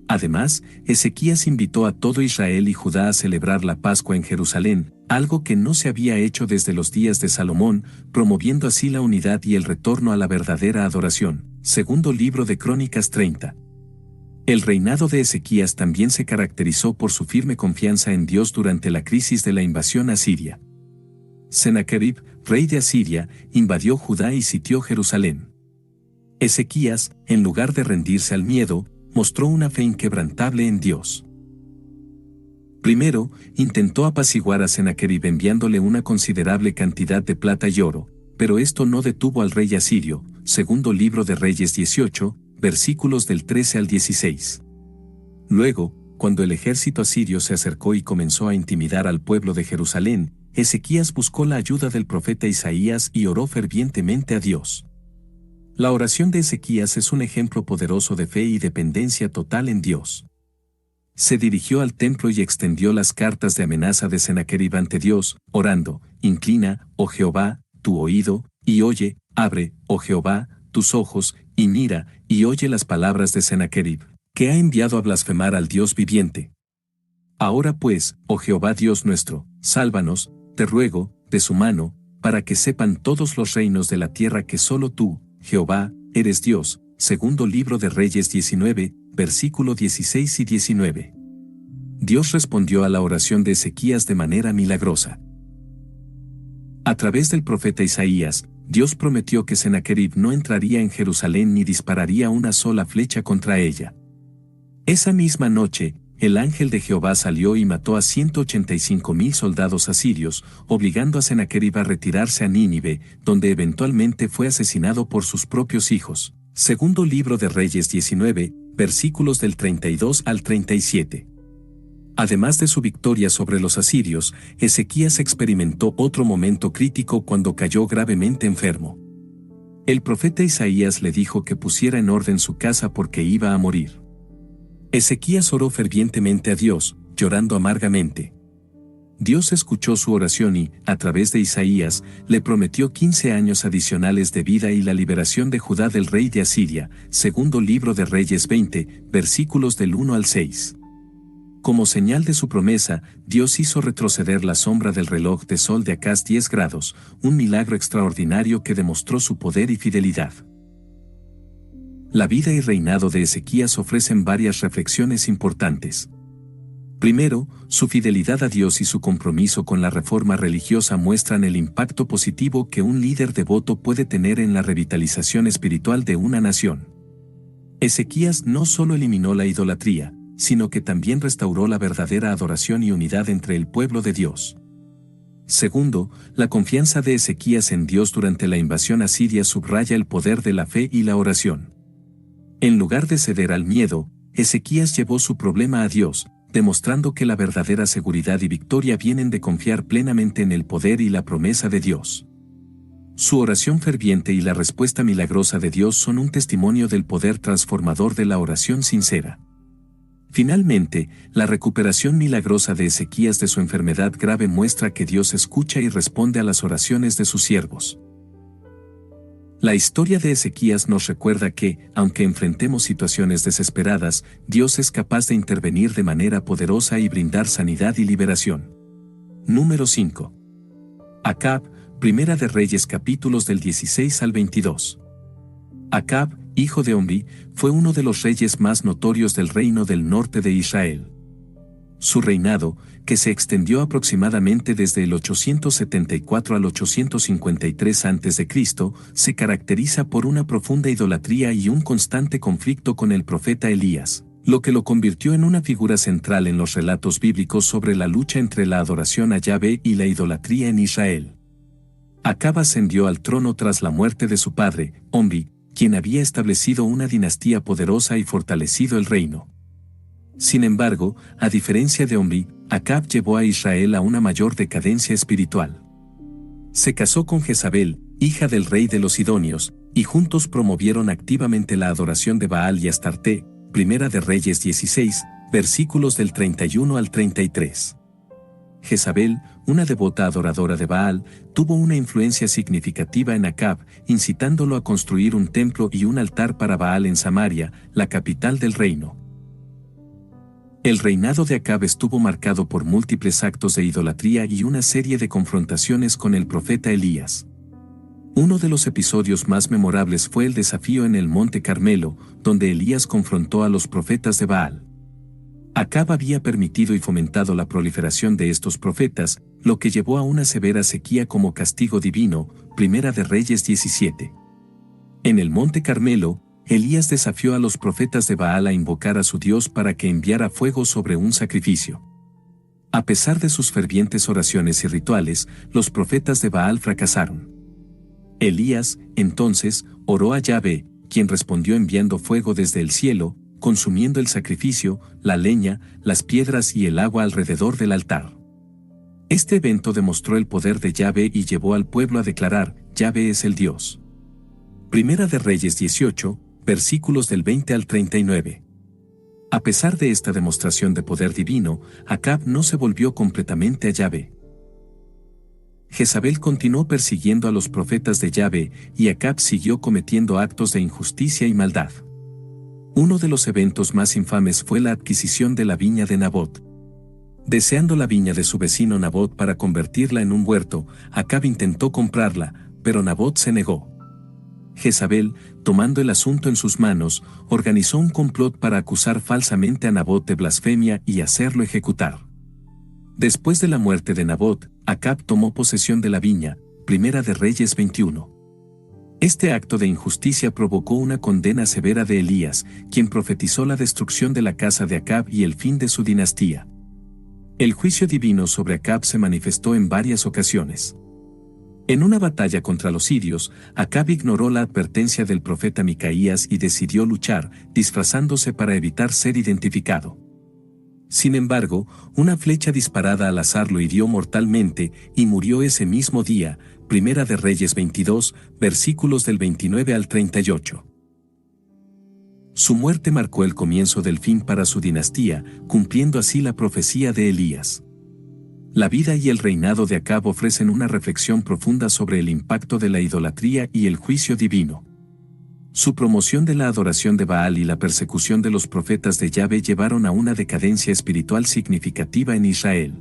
Además, Ezequías invitó a todo Israel y Judá a celebrar la Pascua en Jerusalén, algo que no se había hecho desde los días de Salomón, promoviendo así la unidad y el retorno a la verdadera adoración. Segundo libro de Crónicas 30. El reinado de Ezequías también se caracterizó por su firme confianza en Dios durante la crisis de la invasión asiria. Sennacherib, rey de Asiria, invadió Judá y sitió Jerusalén. Ezequías, en lugar de rendirse al miedo, mostró una fe inquebrantable en Dios. Primero, intentó apaciguar a Sennacherib enviándole una considerable cantidad de plata y oro, pero esto no detuvo al rey asirio. Segundo libro de Reyes 18, versículos del 13 al 16. Luego, cuando el ejército asirio se acercó y comenzó a intimidar al pueblo de Jerusalén, Ezequías buscó la ayuda del profeta Isaías y oró fervientemente a Dios. La oración de Ezequías es un ejemplo poderoso de fe y dependencia total en Dios. Se dirigió al templo y extendió las cartas de amenaza de Sennacherib ante Dios, orando: Inclina, oh Jehová, tu oído, y oye, abre, oh Jehová, tus ojos, y mira, y oye las palabras de Sennacherib, que ha enviado a blasfemar al Dios viviente. Ahora pues, oh Jehová Dios nuestro, sálvanos, te ruego, de su mano, para que sepan todos los reinos de la tierra que solo tú, Jehová, eres Dios. Segundo libro de Reyes 19, versículo 16 y 19. Dios respondió a la oración de Ezequías de manera milagrosa. A través del profeta Isaías, Dios prometió que Sennacherib no entraría en Jerusalén ni dispararía una sola flecha contra ella. Esa misma noche, el ángel de Jehová salió y mató a 185,000 soldados asirios, obligando a Sennacherib a retirarse a Nínive, donde eventualmente fue asesinado por sus propios hijos. Segundo libro de Reyes 19, versículos del 32 al 37. Además de su victoria sobre los asirios, Ezequías experimentó otro momento crítico cuando cayó gravemente enfermo. El profeta Isaías le dijo que pusiera en orden su casa porque iba a morir. Ezequías oró fervientemente a Dios, llorando amargamente. Dios escuchó su oración y, a través de Isaías, le prometió 15 años adicionales de vida y la liberación de Judá del rey de Asiria, segundo libro de Reyes 20, versículos del 1 al 6. Como señal de su promesa, Dios hizo retroceder la sombra del reloj de sol de Acaz 10 grados, un milagro extraordinario que demostró su poder y fidelidad. La vida y reinado de Ezequías ofrecen varias reflexiones importantes. Primero, su fidelidad a Dios y su compromiso con la reforma religiosa muestran el impacto positivo que un líder devoto puede tener en la revitalización espiritual de una nación. Ezequías no solo eliminó la idolatría, sino que también restauró la verdadera adoración y unidad entre el pueblo de Dios. Segundo, la confianza de Ezequías en Dios durante la invasión asiria subraya el poder de la fe y la oración. En lugar de ceder al miedo, Ezequías llevó su problema a Dios, demostrando que la verdadera seguridad y victoria vienen de confiar plenamente en el poder y la promesa de Dios. Su oración ferviente y la respuesta milagrosa de Dios son un testimonio del poder transformador de la oración sincera. Finalmente, la recuperación milagrosa de Ezequías de su enfermedad grave muestra que Dios escucha y responde a las oraciones de sus siervos. La historia de Ezequías nos recuerda que, aunque enfrentemos situaciones desesperadas, Dios es capaz de intervenir de manera poderosa y brindar sanidad y liberación. Número 5. Acab, Primera de Reyes capítulos del 16 al 22. Acab, hijo de Omri, fue uno de los reyes más notorios del reino del norte de Israel. Su reinado, que se extendió aproximadamente desde el 874 al 853 a.C., se caracteriza por una profunda idolatría y un constante conflicto con el profeta Elías, lo que lo convirtió en una figura central en los relatos bíblicos sobre la lucha entre la adoración a Yahvé y la idolatría en Israel. Acab ascendió al trono tras la muerte de su padre, Omri, quien había establecido una dinastía poderosa y fortalecido el reino. Sin embargo, a diferencia de Omri, Acab llevó a Israel a una mayor decadencia espiritual. Se casó con Jezabel, hija del rey de los Sidonios, y juntos promovieron activamente la adoración de Baal y Astarte, Primera de Reyes 16, versículos del 31 al 33. Jezabel, una devota adoradora de Baal, tuvo una influencia significativa en Acab, incitándolo a construir un templo y un altar para Baal en Samaria, la capital del reino. El reinado de Acab estuvo marcado por múltiples actos de idolatría y una serie de confrontaciones con el profeta Elías. Uno de los episodios más memorables fue el desafío en el Monte Carmelo, donde Elías confrontó a los profetas de Baal. Acab había permitido y fomentado la proliferación de estos profetas, lo que llevó a una severa sequía como castigo divino, Primera de Reyes 17. En el Monte Carmelo, Elías desafió a los profetas de Baal a invocar a su Dios para que enviara fuego sobre un sacrificio. A pesar de sus fervientes oraciones y rituales, los profetas de Baal fracasaron. Elías, entonces, oró a Yahvé, quien respondió enviando fuego desde el cielo, consumiendo el sacrificio, la leña, las piedras y el agua alrededor del altar. Este evento demostró el poder de Yahvé y llevó al pueblo a declarar: Yahvé es el Dios. Primera de Reyes 18, versículos del 20 al 39. A pesar de esta demostración de poder divino, Acab no se volvió completamente a Yahvé. Jezabel continuó persiguiendo a los profetas de Yahvé y Acab siguió cometiendo actos de injusticia y maldad. Uno de los eventos más infames fue la adquisición de la viña de Nabot. Deseando la viña de su vecino Nabot para convertirla en un huerto, Acab intentó comprarla, pero Nabot se negó. Jezabel, tomando el asunto en sus manos, organizó un complot para acusar falsamente a Nabot de blasfemia y hacerlo ejecutar. Después de la muerte de Nabot, Acab tomó posesión de la viña, Primera de Reyes 21. Este acto de injusticia provocó una condena severa de Elías, quien profetizó la destrucción de la casa de Acab y el fin de su dinastía. El juicio divino sobre Acab se manifestó en varias ocasiones. En una batalla contra los sirios, Acab ignoró la advertencia del profeta Micaías y decidió luchar, disfrazándose para evitar ser identificado. Sin embargo, una flecha disparada al azar lo hirió mortalmente y murió ese mismo día. Primera de Reyes 22, versículos del 29 al 38. Su muerte marcó el comienzo del fin para su dinastía, cumpliendo así la profecía de Elías. La vida y el reinado de Acab ofrecen una reflexión profunda sobre el impacto de la idolatría y el juicio divino. Su promoción de la adoración de Baal y la persecución de los profetas de Yahvé llevaron a una decadencia espiritual significativa en Israel.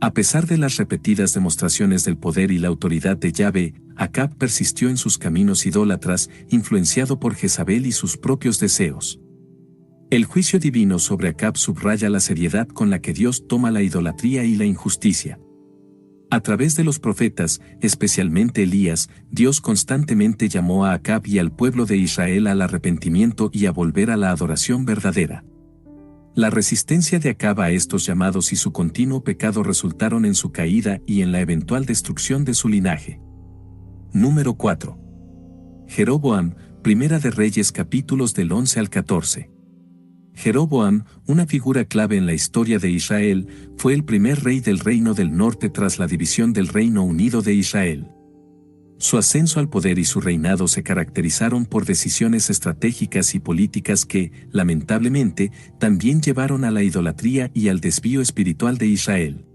A pesar de las repetidas demostraciones del poder y la autoridad de Yahvé, Acab persistió en sus caminos idólatras, influenciado por Jezabel y sus propios deseos. El juicio divino sobre Acab subraya la seriedad con la que Dios toma la idolatría y la injusticia. A través de los profetas, especialmente Elías, Dios constantemente llamó a Acab y al pueblo de Israel al arrepentimiento y a volver a la adoración verdadera. La resistencia de Acab a estos llamados y su continuo pecado resultaron en su caída y en la eventual destrucción de su linaje. Número 4. Jeroboam, Primera de Reyes capítulos del 11 al 14. Jeroboam, una figura clave en la historia de Israel, fue el primer rey del Reino del Norte tras la división del Reino Unido de Israel. Su ascenso al poder y su reinado se caracterizaron por decisiones estratégicas y políticas que, lamentablemente, también llevaron a la idolatría y al desvío espiritual de Israel.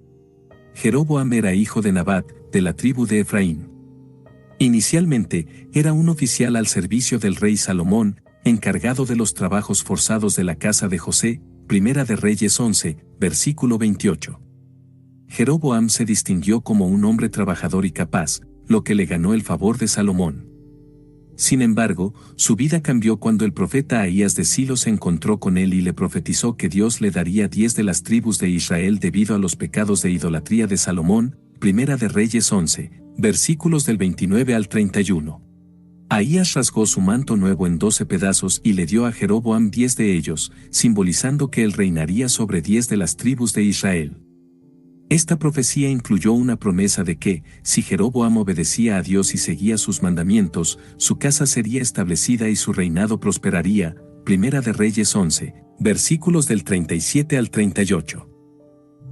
Jeroboam era hijo de Nabat, de la tribu de Efraín. Inicialmente, era un oficial al servicio del rey Salomón, encargado de los trabajos forzados de la casa de José, Primera de Reyes 11, versículo 28. Jeroboam se distinguió como un hombre trabajador y capaz, lo que le ganó el favor de Salomón. Sin embargo, su vida cambió cuando el profeta Ahías de Silo se encontró con él y le profetizó que Dios le daría 10 de las tribus de Israel debido a los pecados de idolatría de Salomón, Primera de Reyes 11, versículos del 29 al 31. Ahías rasgó su manto nuevo en 12 pedazos y le dio a Jeroboam 10 de ellos, simbolizando que él reinaría sobre 10 de las tribus de Israel. Esta profecía incluyó una promesa de que, si Jeroboam obedecía a Dios y seguía sus mandamientos, su casa sería establecida y su reinado prosperaría. Primera de Reyes 11, versículos del 37 al 38.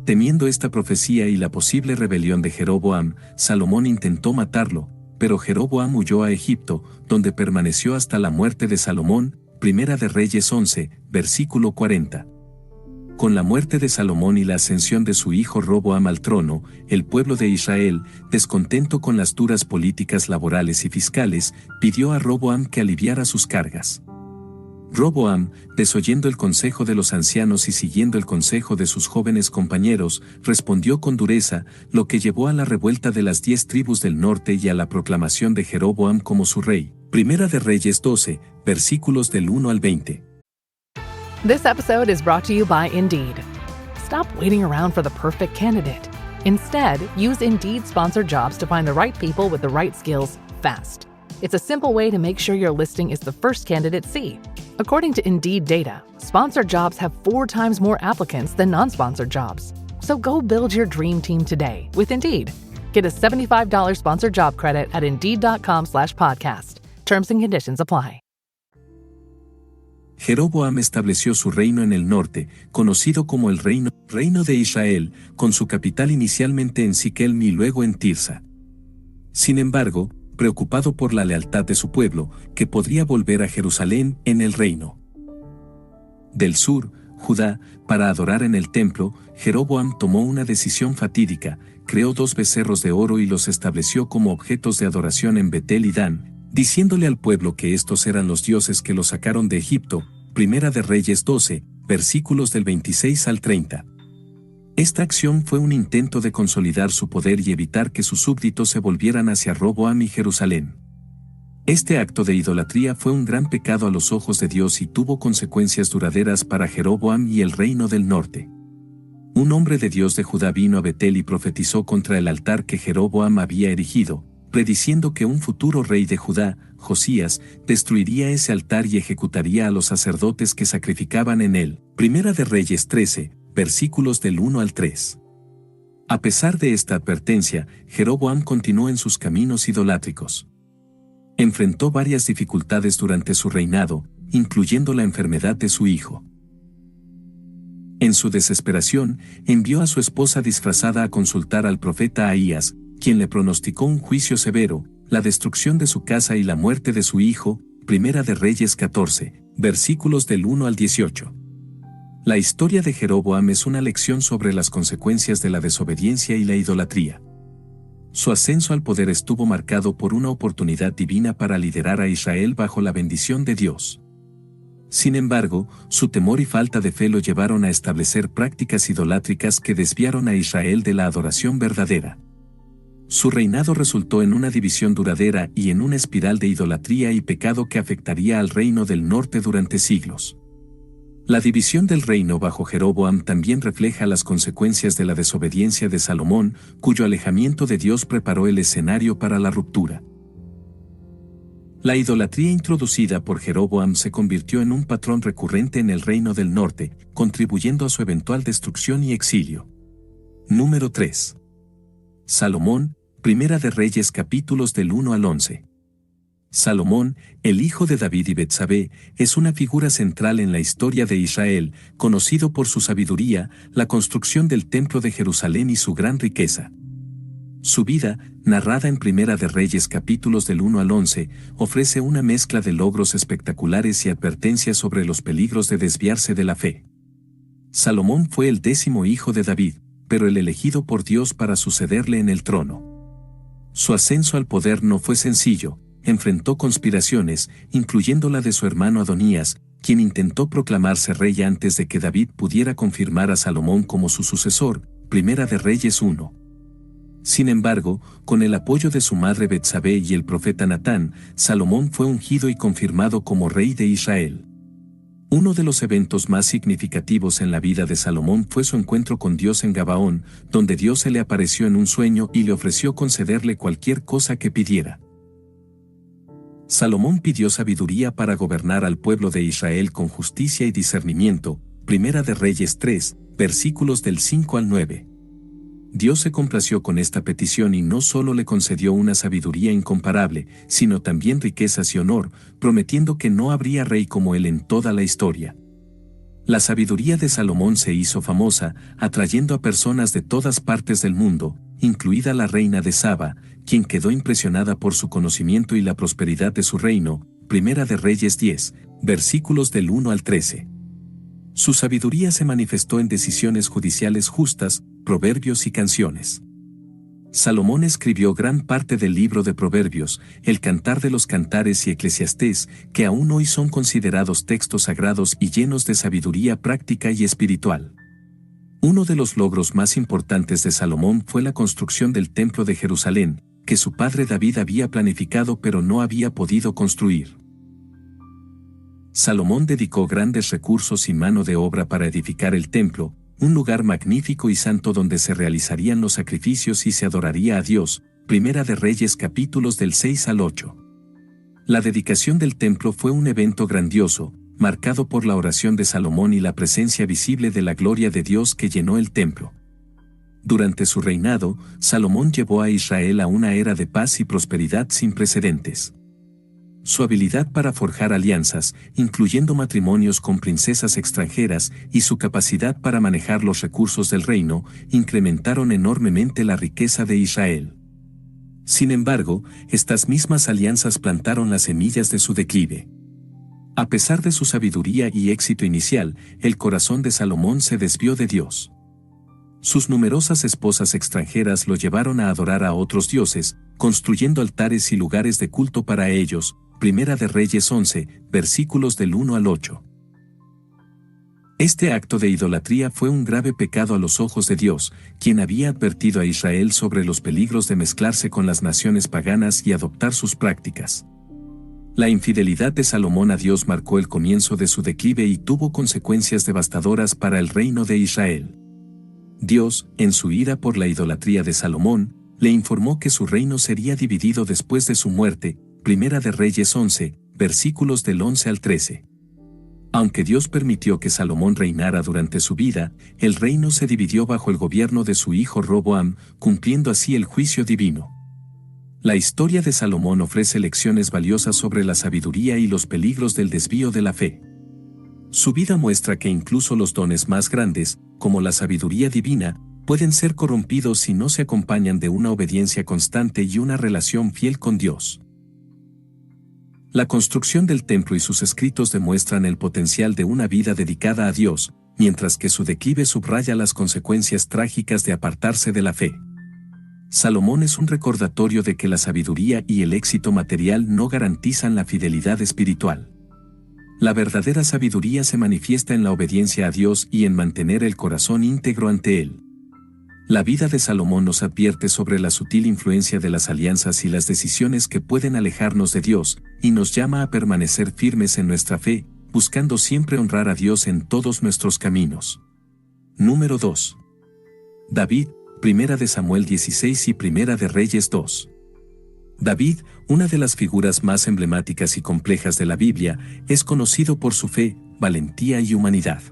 Temiendo esta profecía y la posible rebelión de Jeroboam, Salomón intentó matarlo, pero Jeroboam huyó a Egipto, donde permaneció hasta la muerte de Salomón. Primera de Reyes 11, versículo 40. Con la muerte de Salomón y la ascensión de su hijo Roboam al trono, el pueblo de Israel, descontento con las duras políticas laborales y fiscales, pidió a Roboam que aliviara sus cargas. Roboam, desoyendo el consejo de los ancianos y siguiendo el consejo de sus jóvenes compañeros, respondió con dureza, lo que llevó a la revuelta de las 10 tribus del norte y a la proclamación de Jeroboam como su rey. Primera de Reyes 12, versículos del 1 al 20. This episode is brought to you by Indeed. Stop waiting around for the perfect candidate. Instead, use Indeed sponsored jobs to find the right people with the right skills fast. It's a simple way to make sure your listing is the first candidates see. According to Indeed data, sponsored jobs have 4 times more applicants than non-sponsored jobs. So go build your dream team today with Indeed. Get a $75 sponsored job credit at Indeed.com/podcast. Terms and conditions apply. Jeroboam estableció su reino en el norte, conocido como el reino de Israel, con su capital inicialmente en Siquelm y luego en Tirsa. Sin embargo, preocupado por la lealtad de su pueblo, que podría volver a Jerusalén en el reino del sur, Judá, para adorar en el templo, Jeroboam tomó una decisión fatídica, creó 2 becerros de oro y los estableció como objetos de adoración en Betel y Dan, diciéndole al pueblo que estos eran los dioses que los sacaron de Egipto. Primera de Reyes 12, versículos del 26 al 30. Esta acción fue un intento de consolidar su poder y evitar que sus súbditos se volvieran hacia Roboam y Jerusalén. Este acto de idolatría fue un gran pecado a los ojos de Dios y tuvo consecuencias duraderas para Jeroboam y el reino del norte. Un hombre de Dios de Judá vino a Betel y profetizó contra el altar que Jeroboam había erigido, prediciendo que un futuro rey de Judá, Josías, destruiría ese altar y ejecutaría a los sacerdotes que sacrificaban en él. Primera de Reyes 13, versículos del 1 al 3. A pesar de esta advertencia, Jeroboam continuó en sus caminos idolátricos. Enfrentó varias dificultades durante su reinado, incluyendo la enfermedad de su hijo. En su desesperación, envió a su esposa disfrazada a consultar al profeta Ahías, quien le pronosticó un juicio severo, la destrucción de su casa y la muerte de su hijo. Primera de Reyes 14, versículos del 1 al 18. La historia de Jeroboam es una lección sobre las consecuencias de la desobediencia y la idolatría. Su ascenso al poder estuvo marcado por una oportunidad divina para liderar a Israel bajo la bendición de Dios. Sin embargo, su temor y falta de fe lo llevaron a establecer prácticas idolátricas que desviaron a Israel de la adoración verdadera. Su reinado resultó en una división duradera y en una espiral de idolatría y pecado que afectaría al reino del norte durante siglos. La división del reino bajo Jeroboam también refleja las consecuencias de la desobediencia de Salomón, cuyo alejamiento de Dios preparó el escenario para la ruptura. La idolatría introducida por Jeroboam se convirtió en un patrón recurrente en el reino del norte, contribuyendo a su eventual destrucción y exilio. Número 3. Salomón, Primera de Reyes capítulos del 1 al 11. Salomón, el hijo de David y Betsabé, es una figura central en la historia de Israel, conocido por su sabiduría, la construcción del templo de Jerusalén y su gran riqueza. Su vida, narrada en Primera de Reyes capítulos del 1 al 11, ofrece una mezcla de logros espectaculares y advertencias sobre los peligros de desviarse de la fe. Salomón fue el 10º hijo de David, pero el elegido por Dios para sucederle en el trono. Su ascenso al poder no fue sencillo, enfrentó conspiraciones, incluyendo la de su hermano Adonías, quien intentó proclamarse rey antes de que David pudiera confirmar a Salomón como su sucesor. Primera de Reyes 1. Sin embargo, con el apoyo de su madre Betsabé y el profeta Natán, Salomón fue ungido y confirmado como rey de Israel. Uno de los eventos más significativos en la vida de Salomón fue su encuentro con Dios en Gabaón, donde Dios se le apareció en un sueño y le ofreció concederle cualquier cosa que pidiera. Salomón pidió sabiduría para gobernar al pueblo de Israel con justicia y discernimiento. Primera de Reyes 3, versículos del 5 al 9. Dios se complació con esta petición y no solo le concedió una sabiduría incomparable, sino también riquezas y honor, prometiendo que no habría rey como él en toda la historia. La sabiduría de Salomón se hizo famosa, atrayendo a personas de todas partes del mundo, incluida la reina de Saba, quien quedó impresionada por su conocimiento y la prosperidad de su reino. Primera de Reyes 10, versículos del 1 al 13. Su sabiduría se manifestó en decisiones judiciales justas, proverbios y canciones. Salomón escribió gran parte del libro de Proverbios, el Cantar de los Cantares y Eclesiastés, que aún hoy son considerados textos sagrados y llenos de sabiduría práctica y espiritual. Uno de los logros más importantes de Salomón fue la construcción del Templo de Jerusalén, que su padre David había planificado pero no había podido construir. Salomón dedicó grandes recursos y mano de obra para edificar el templo, un lugar magnífico y santo donde se realizarían los sacrificios y se adoraría a Dios. Primera de Reyes capítulos del 6 al 8. La dedicación del templo fue un evento grandioso, marcado por la oración de Salomón y la presencia visible de la gloria de Dios que llenó el templo. Durante su reinado, Salomón llevó a Israel a una era de paz y prosperidad sin precedentes. Su habilidad para forjar alianzas, incluyendo matrimonios con princesas extranjeras, y su capacidad para manejar los recursos del reino, incrementaron enormemente la riqueza de Israel. Sin embargo, estas mismas alianzas plantaron las semillas de su declive. A pesar de su sabiduría y éxito inicial, el corazón de Salomón se desvió de Dios. Sus numerosas esposas extranjeras lo llevaron a adorar a otros dioses, construyendo altares y lugares de culto para ellos. Primera de Reyes 11, versículos del 1 al 8. Este acto de idolatría fue un grave pecado a los ojos de Dios, quien había advertido a Israel sobre los peligros de mezclarse con las naciones paganas y adoptar sus prácticas. La infidelidad de Salomón a Dios marcó el comienzo de su declive y tuvo consecuencias devastadoras para el reino de Israel. Dios, en su ira por la idolatría de Salomón, le informó que su reino sería dividido después de su muerte. Primera de Reyes 11, versículos del 11 al 13. Aunque Dios permitió que Salomón reinara durante su vida, el reino se dividió bajo el gobierno de su hijo Roboam, cumpliendo así el juicio divino. La historia de Salomón ofrece lecciones valiosas sobre la sabiduría y los peligros del desvío de la fe. Su vida muestra que incluso los dones más grandes, como la sabiduría divina, pueden ser corrompidos si no se acompañan de una obediencia constante y una relación fiel con Dios. La construcción del templo y sus escritos demuestran el potencial de una vida dedicada a Dios, mientras que su declive subraya las consecuencias trágicas de apartarse de la fe. Salomón es un recordatorio de que la sabiduría y el éxito material no garantizan la fidelidad espiritual. La verdadera sabiduría se manifiesta en la obediencia a Dios y en mantener el corazón íntegro ante Él. La vida de Salomón nos advierte sobre la sutil influencia de las alianzas y las decisiones que pueden alejarnos de Dios, y nos llama a permanecer firmes en nuestra fe, buscando siempre honrar a Dios en todos nuestros caminos. Número 2. David, 1 de Samuel 16 y 1 de Reyes 2. David, una de las figuras más emblemáticas y complejas de la Biblia, es conocido por su fe, valentía y humanidad.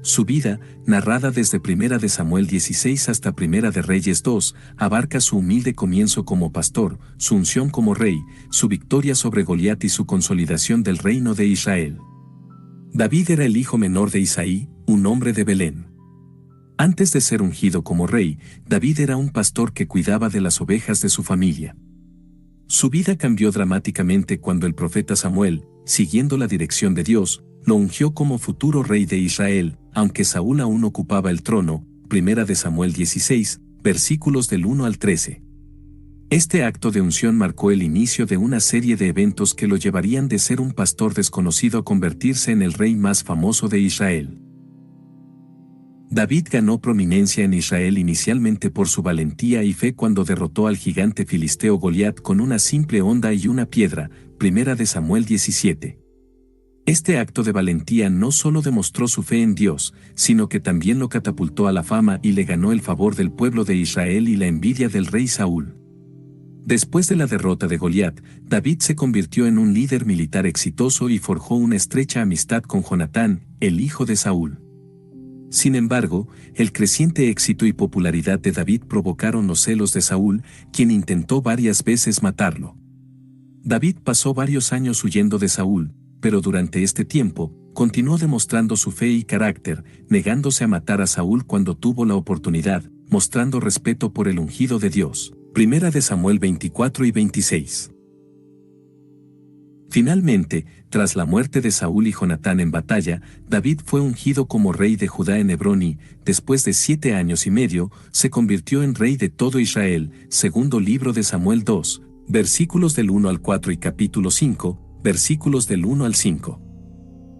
Su vida, narrada desde 1 de Samuel 16 hasta 1 de Reyes 2, abarca su humilde comienzo como pastor, su unción como rey, su victoria sobre Goliat y su consolidación del reino de Israel. David era el hijo menor de Isaí, un hombre de Belén. Antes de ser ungido como rey, David era un pastor que cuidaba de las ovejas de su familia. Su vida cambió dramáticamente cuando el profeta Samuel, siguiendo la dirección de Dios, lo ungió como futuro rey de Israel, aunque Saúl aún ocupaba el trono. 1 de Samuel 16, versículos del 1 al 13. Este acto de unción marcó el inicio de una serie de eventos que lo llevarían de ser un pastor desconocido a convertirse en el rey más famoso de Israel. David ganó prominencia en Israel inicialmente por su valentía y fe cuando derrotó al gigante filisteo Goliat con una simple honda y una piedra. 1 de Samuel 17. Este acto de valentía no solo demostró su fe en Dios, sino que también lo catapultó a la fama y le ganó el favor del pueblo de Israel y la envidia del rey Saúl. Después de la derrota de Goliat, David se convirtió en un líder militar exitoso y forjó una estrecha amistad con Jonatán, el hijo de Saúl. Sin embargo, el creciente éxito y popularidad de David provocaron los celos de Saúl, quien intentó varias veces matarlo. David pasó varios años huyendo de Saúl, pero durante este tiempo, continuó demostrando su fe y carácter, negándose a matar a Saúl cuando tuvo la oportunidad, mostrando respeto por el ungido de Dios. 1 de Samuel 24 y 26. Finalmente, tras la muerte de Saúl y Jonatán en batalla, David fue ungido como rey de Judá en Hebrón y, después de 7 años y medio, se convirtió en rey de todo Israel. Segundo libro de Samuel 2, versículos del 1 al 4 y capítulo 5, versículos del 1 al 5.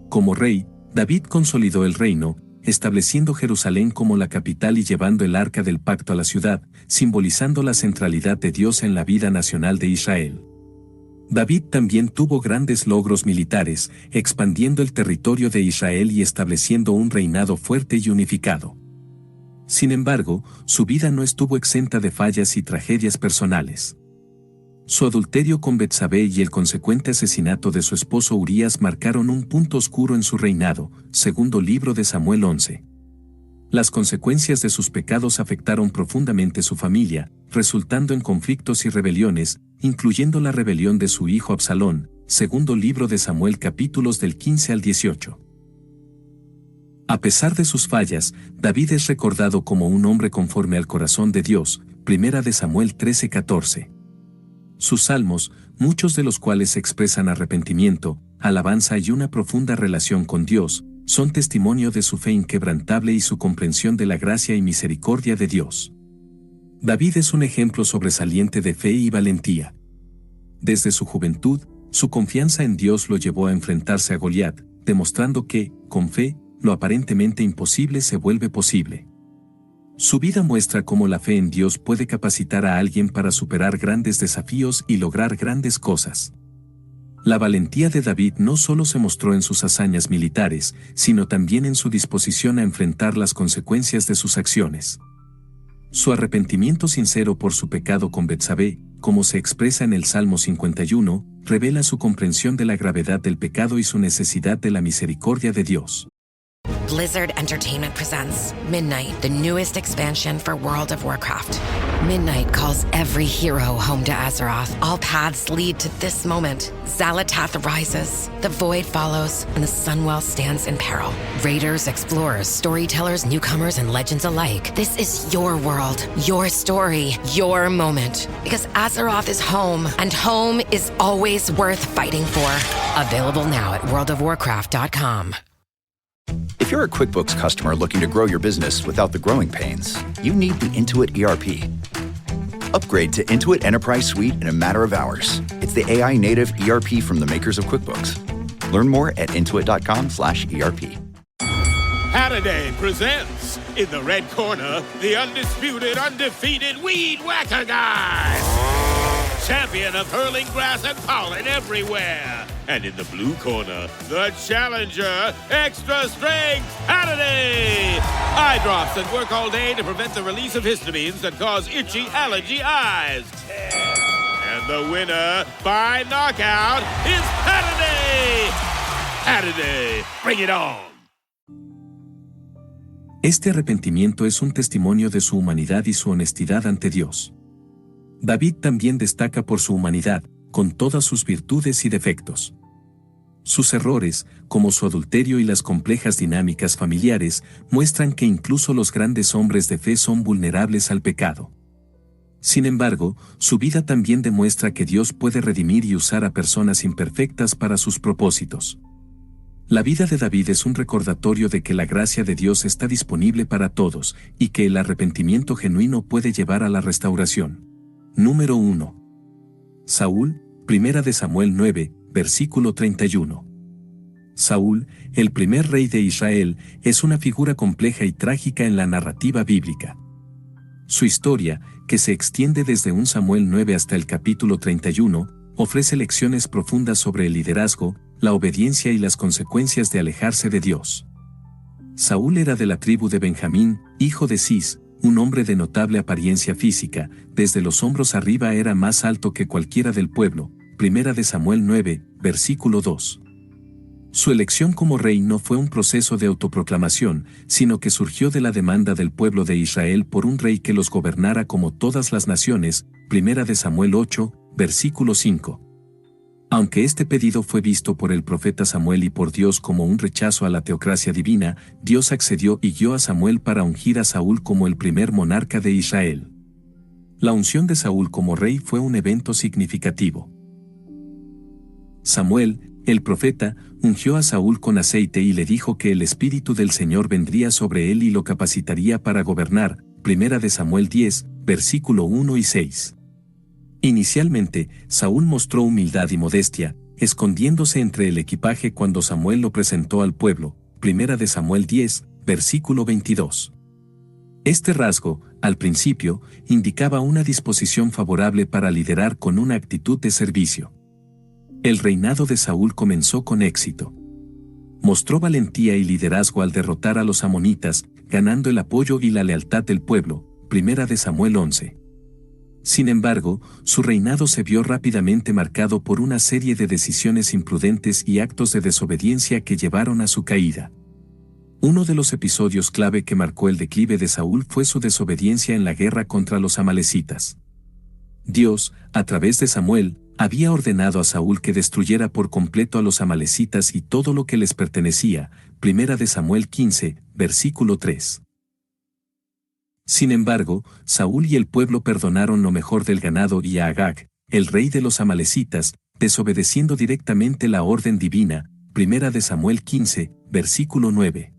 Como rey, David consolidó el reino, estableciendo Jerusalén como la capital y llevando el arca del pacto a la ciudad, simbolizando la centralidad de Dios en la vida nacional de Israel. David también tuvo grandes logros militares, expandiendo el territorio de Israel y estableciendo un reinado fuerte y unificado. Sin embargo, su vida no estuvo exenta de fallas y tragedias personales. Su adulterio con Betsabé y el consecuente asesinato de su esposo Urías marcaron un punto oscuro en su reinado. Segundo libro de Samuel 11. Las consecuencias de sus pecados afectaron profundamente su familia, resultando en conflictos y rebeliones, incluyendo la rebelión de su hijo Absalón. Segundo libro de Samuel capítulos del 15 al 18. A pesar de sus fallas, David es recordado como un hombre conforme al corazón de Dios. 1 de Samuel 13:14. Sus salmos, muchos de los cuales expresan arrepentimiento, alabanza y una profunda relación con Dios, son testimonio de su fe inquebrantable y su comprensión de la gracia y misericordia de Dios. David es un ejemplo sobresaliente de fe y valentía. Desde su juventud, su confianza en Dios lo llevó a enfrentarse a Goliat, demostrando que, con fe, lo aparentemente imposible se vuelve posible. Su vida muestra cómo la fe en Dios puede capacitar a alguien para superar grandes desafíos y lograr grandes cosas. La valentía de David no solo se mostró en sus hazañas militares, sino también en su disposición a enfrentar las consecuencias de sus acciones. Su arrepentimiento sincero por su pecado con Betsabé, como se expresa en el Salmo 51, revela su comprensión de la gravedad del pecado y su necesidad de la misericordia de Dios. Blizzard Entertainment presents Midnight, the newest expansion for World of Warcraft. Midnight calls every hero home to Azeroth. All paths lead to this moment. Xalatath rises, the Void follows, and the Sunwell stands in peril. Raiders, explorers, storytellers, newcomers, and legends alike. This is your world, your story, your moment. Because Azeroth is home, and home is always worth fighting for. Available now at worldofwarcraft.com. If you're a QuickBooks customer looking to grow your business without the growing pains, you need the Intuit ERP. Upgrade to Intuit Enterprise Suite in a matter of hours. It's the AI-native ERP from the makers of QuickBooks. Learn more at intuit.com/ERP. Halliday presents, in the red corner, the undisputed, undefeated Weed Whacker Guy. Champion of hurling grass and pollen everywhere. And in the blue corner, the challenger, extra strength, Halliday! Eye drops that work all day to prevent the release of histamines that cause itchy allergy eyes. And the winner, by knockout, is Halliday! Halliday, bring it on! Este arrepentimiento es un testimonio de su humanidad y su honestidad ante Dios. David también destaca por su humanidad, con todas sus virtudes y defectos. Sus errores, como su adulterio y las complejas dinámicas familiares, muestran que incluso los grandes hombres de fe son vulnerables al pecado. Sin embargo, su vida también demuestra que Dios puede redimir y usar a personas imperfectas para sus propósitos. La vida de David es un recordatorio de que la gracia de Dios está disponible para todos y que el arrepentimiento genuino puede llevar a la restauración. Número 1. Saúl, 1 de Samuel 9, versículo 31. Saúl, el primer rey de Israel, es una figura compleja y trágica en la narrativa bíblica. Su historia, que se extiende desde 1 Samuel 9 hasta el capítulo 31, ofrece lecciones profundas sobre el liderazgo, la obediencia y las consecuencias de alejarse de Dios. Saúl era de la tribu de Benjamín, hijo de Cis, un hombre de notable apariencia física, desde los hombros arriba era más alto que cualquiera del pueblo. 1 de Samuel 9, versículo 2. Su elección como rey no fue un proceso de autoproclamación, sino que surgió de la demanda del pueblo de Israel por un rey que los gobernara como todas las naciones. 1 de Samuel 8, versículo 5. Aunque este pedido fue visto por el profeta Samuel y por Dios como un rechazo a la teocracia divina, Dios accedió y guió a Samuel para ungir a Saúl como el primer monarca de Israel. La unción de Saúl como rey fue un evento significativo. Samuel, el profeta, ungió a Saúl con aceite y le dijo que el Espíritu del Señor vendría sobre él y lo capacitaría para gobernar. 1 de Samuel 10, versículo 1 y 6. Inicialmente, Saúl mostró humildad y modestia, escondiéndose entre el equipaje cuando Samuel lo presentó al pueblo. 1 de Samuel 10, versículo 22. Este rasgo, al principio, indicaba una disposición favorable para liderar con una actitud de servicio. El reinado de Saúl comenzó con éxito. Mostró valentía y liderazgo al derrotar a los amonitas, ganando el apoyo y la lealtad del pueblo. 1 de Samuel 11. Sin embargo, su reinado se vio rápidamente marcado por una serie de decisiones imprudentes y actos de desobediencia que llevaron a su caída. Uno de los episodios clave que marcó el declive de Saúl fue su desobediencia en la guerra contra los amalecitas. Dios, a través de Samuel, había ordenado a Saúl que destruyera por completo a los amalecitas y todo lo que les pertenecía. 1 de Samuel 15, versículo 3. Sin embargo, Saúl y el pueblo perdonaron lo mejor del ganado y a Agag, el rey de los amalecitas, desobedeciendo directamente la orden divina. 1 de Samuel 15, versículo 9.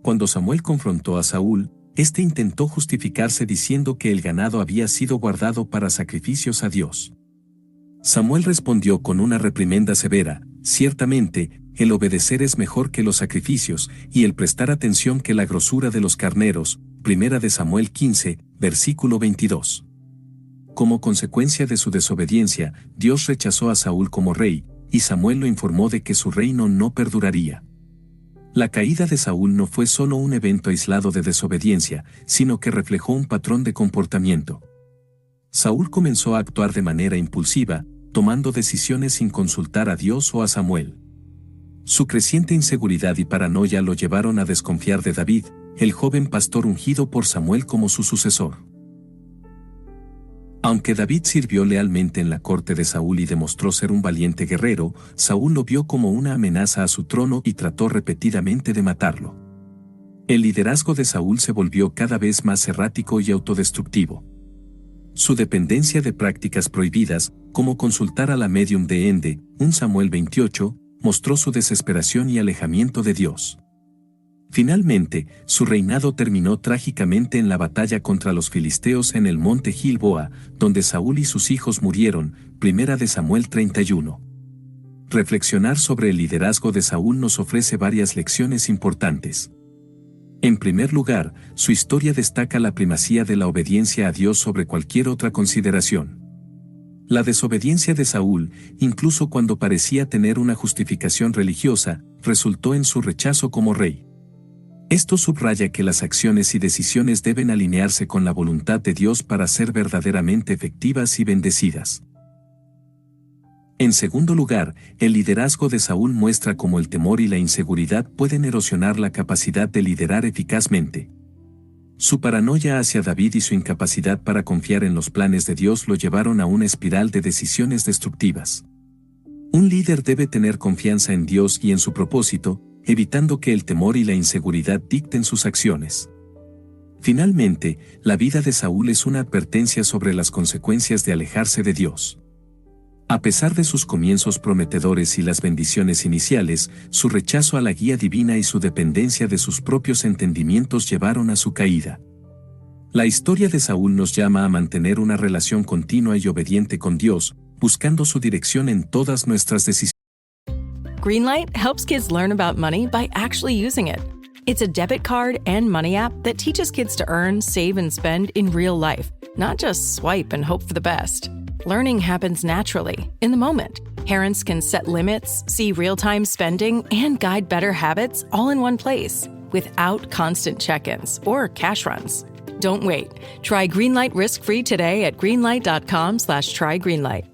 Cuando Samuel confrontó a Saúl, éste intentó justificarse diciendo que el ganado había sido guardado para sacrificios a Dios. Samuel respondió con una reprimenda severa: ciertamente, el obedecer es mejor que los sacrificios, y el prestar atención que la grosura de los carneros. 1 de Samuel 15, versículo 22. Como consecuencia de su desobediencia, Dios rechazó a Saúl como rey, y Samuel lo informó de que su reino no perduraría. La caída de Saúl no fue solo un evento aislado de desobediencia, sino que reflejó un patrón de comportamiento. Saúl comenzó a actuar de manera impulsiva, tomando decisiones sin consultar a Dios o a Samuel. Su creciente inseguridad y paranoia lo llevaron a desconfiar de David, el joven pastor ungido por Samuel como su sucesor. Aunque David sirvió lealmente en la corte de Saúl y demostró ser un valiente guerrero, Saúl lo vio como una amenaza a su trono y trató repetidamente de matarlo. El liderazgo de Saúl se volvió cada vez más errático y autodestructivo. Su dependencia de prácticas prohibidas, como consultar a la medium de Ende, 1 Samuel 28, mostró su desesperación y alejamiento de Dios. Finalmente, su reinado terminó trágicamente en la batalla contra los filisteos en el monte Gilboa, donde Saúl y sus hijos murieron, 1 Samuel 31. Reflexionar sobre el liderazgo de Saúl nos ofrece varias lecciones importantes. En primer lugar, su historia destaca la primacía de la obediencia a Dios sobre cualquier otra consideración. La desobediencia de Saúl, incluso cuando parecía tener una justificación religiosa, resultó en su rechazo como rey. Esto subraya que las acciones y decisiones deben alinearse con la voluntad de Dios para ser verdaderamente efectivas y bendecidas. En segundo lugar, el liderazgo de Saúl muestra cómo el temor y la inseguridad pueden erosionar la capacidad de liderar eficazmente. Su paranoia hacia David y su incapacidad para confiar en los planes de Dios lo llevaron a una espiral de decisiones destructivas. Un líder debe tener confianza en Dios y en su propósito, evitando que el temor y la inseguridad dicten sus acciones. Finalmente, la vida de Saúl es una advertencia sobre las consecuencias de alejarse de Dios. A pesar de sus comienzos prometedores y las bendiciones iniciales, su rechazo a la guía divina y su dependencia de sus propios entendimientos llevaron a su caída. La historia de Saúl nos llama a mantener una relación continua y obediente con Dios, buscando su dirección en todas nuestras decisiones. Greenlight helps kids learn about money by actually using it. It's a debit card and money app that teaches kids to earn, save, and spend in real life, not just swipe and hope for the best. Learning happens naturally, in the moment. Parents can set limits, see real-time spending, and guide better habits all in one place, without constant check-ins or cash runs. Don't wait. Try Greenlight risk-free today at greenlight.com/trygreenlight.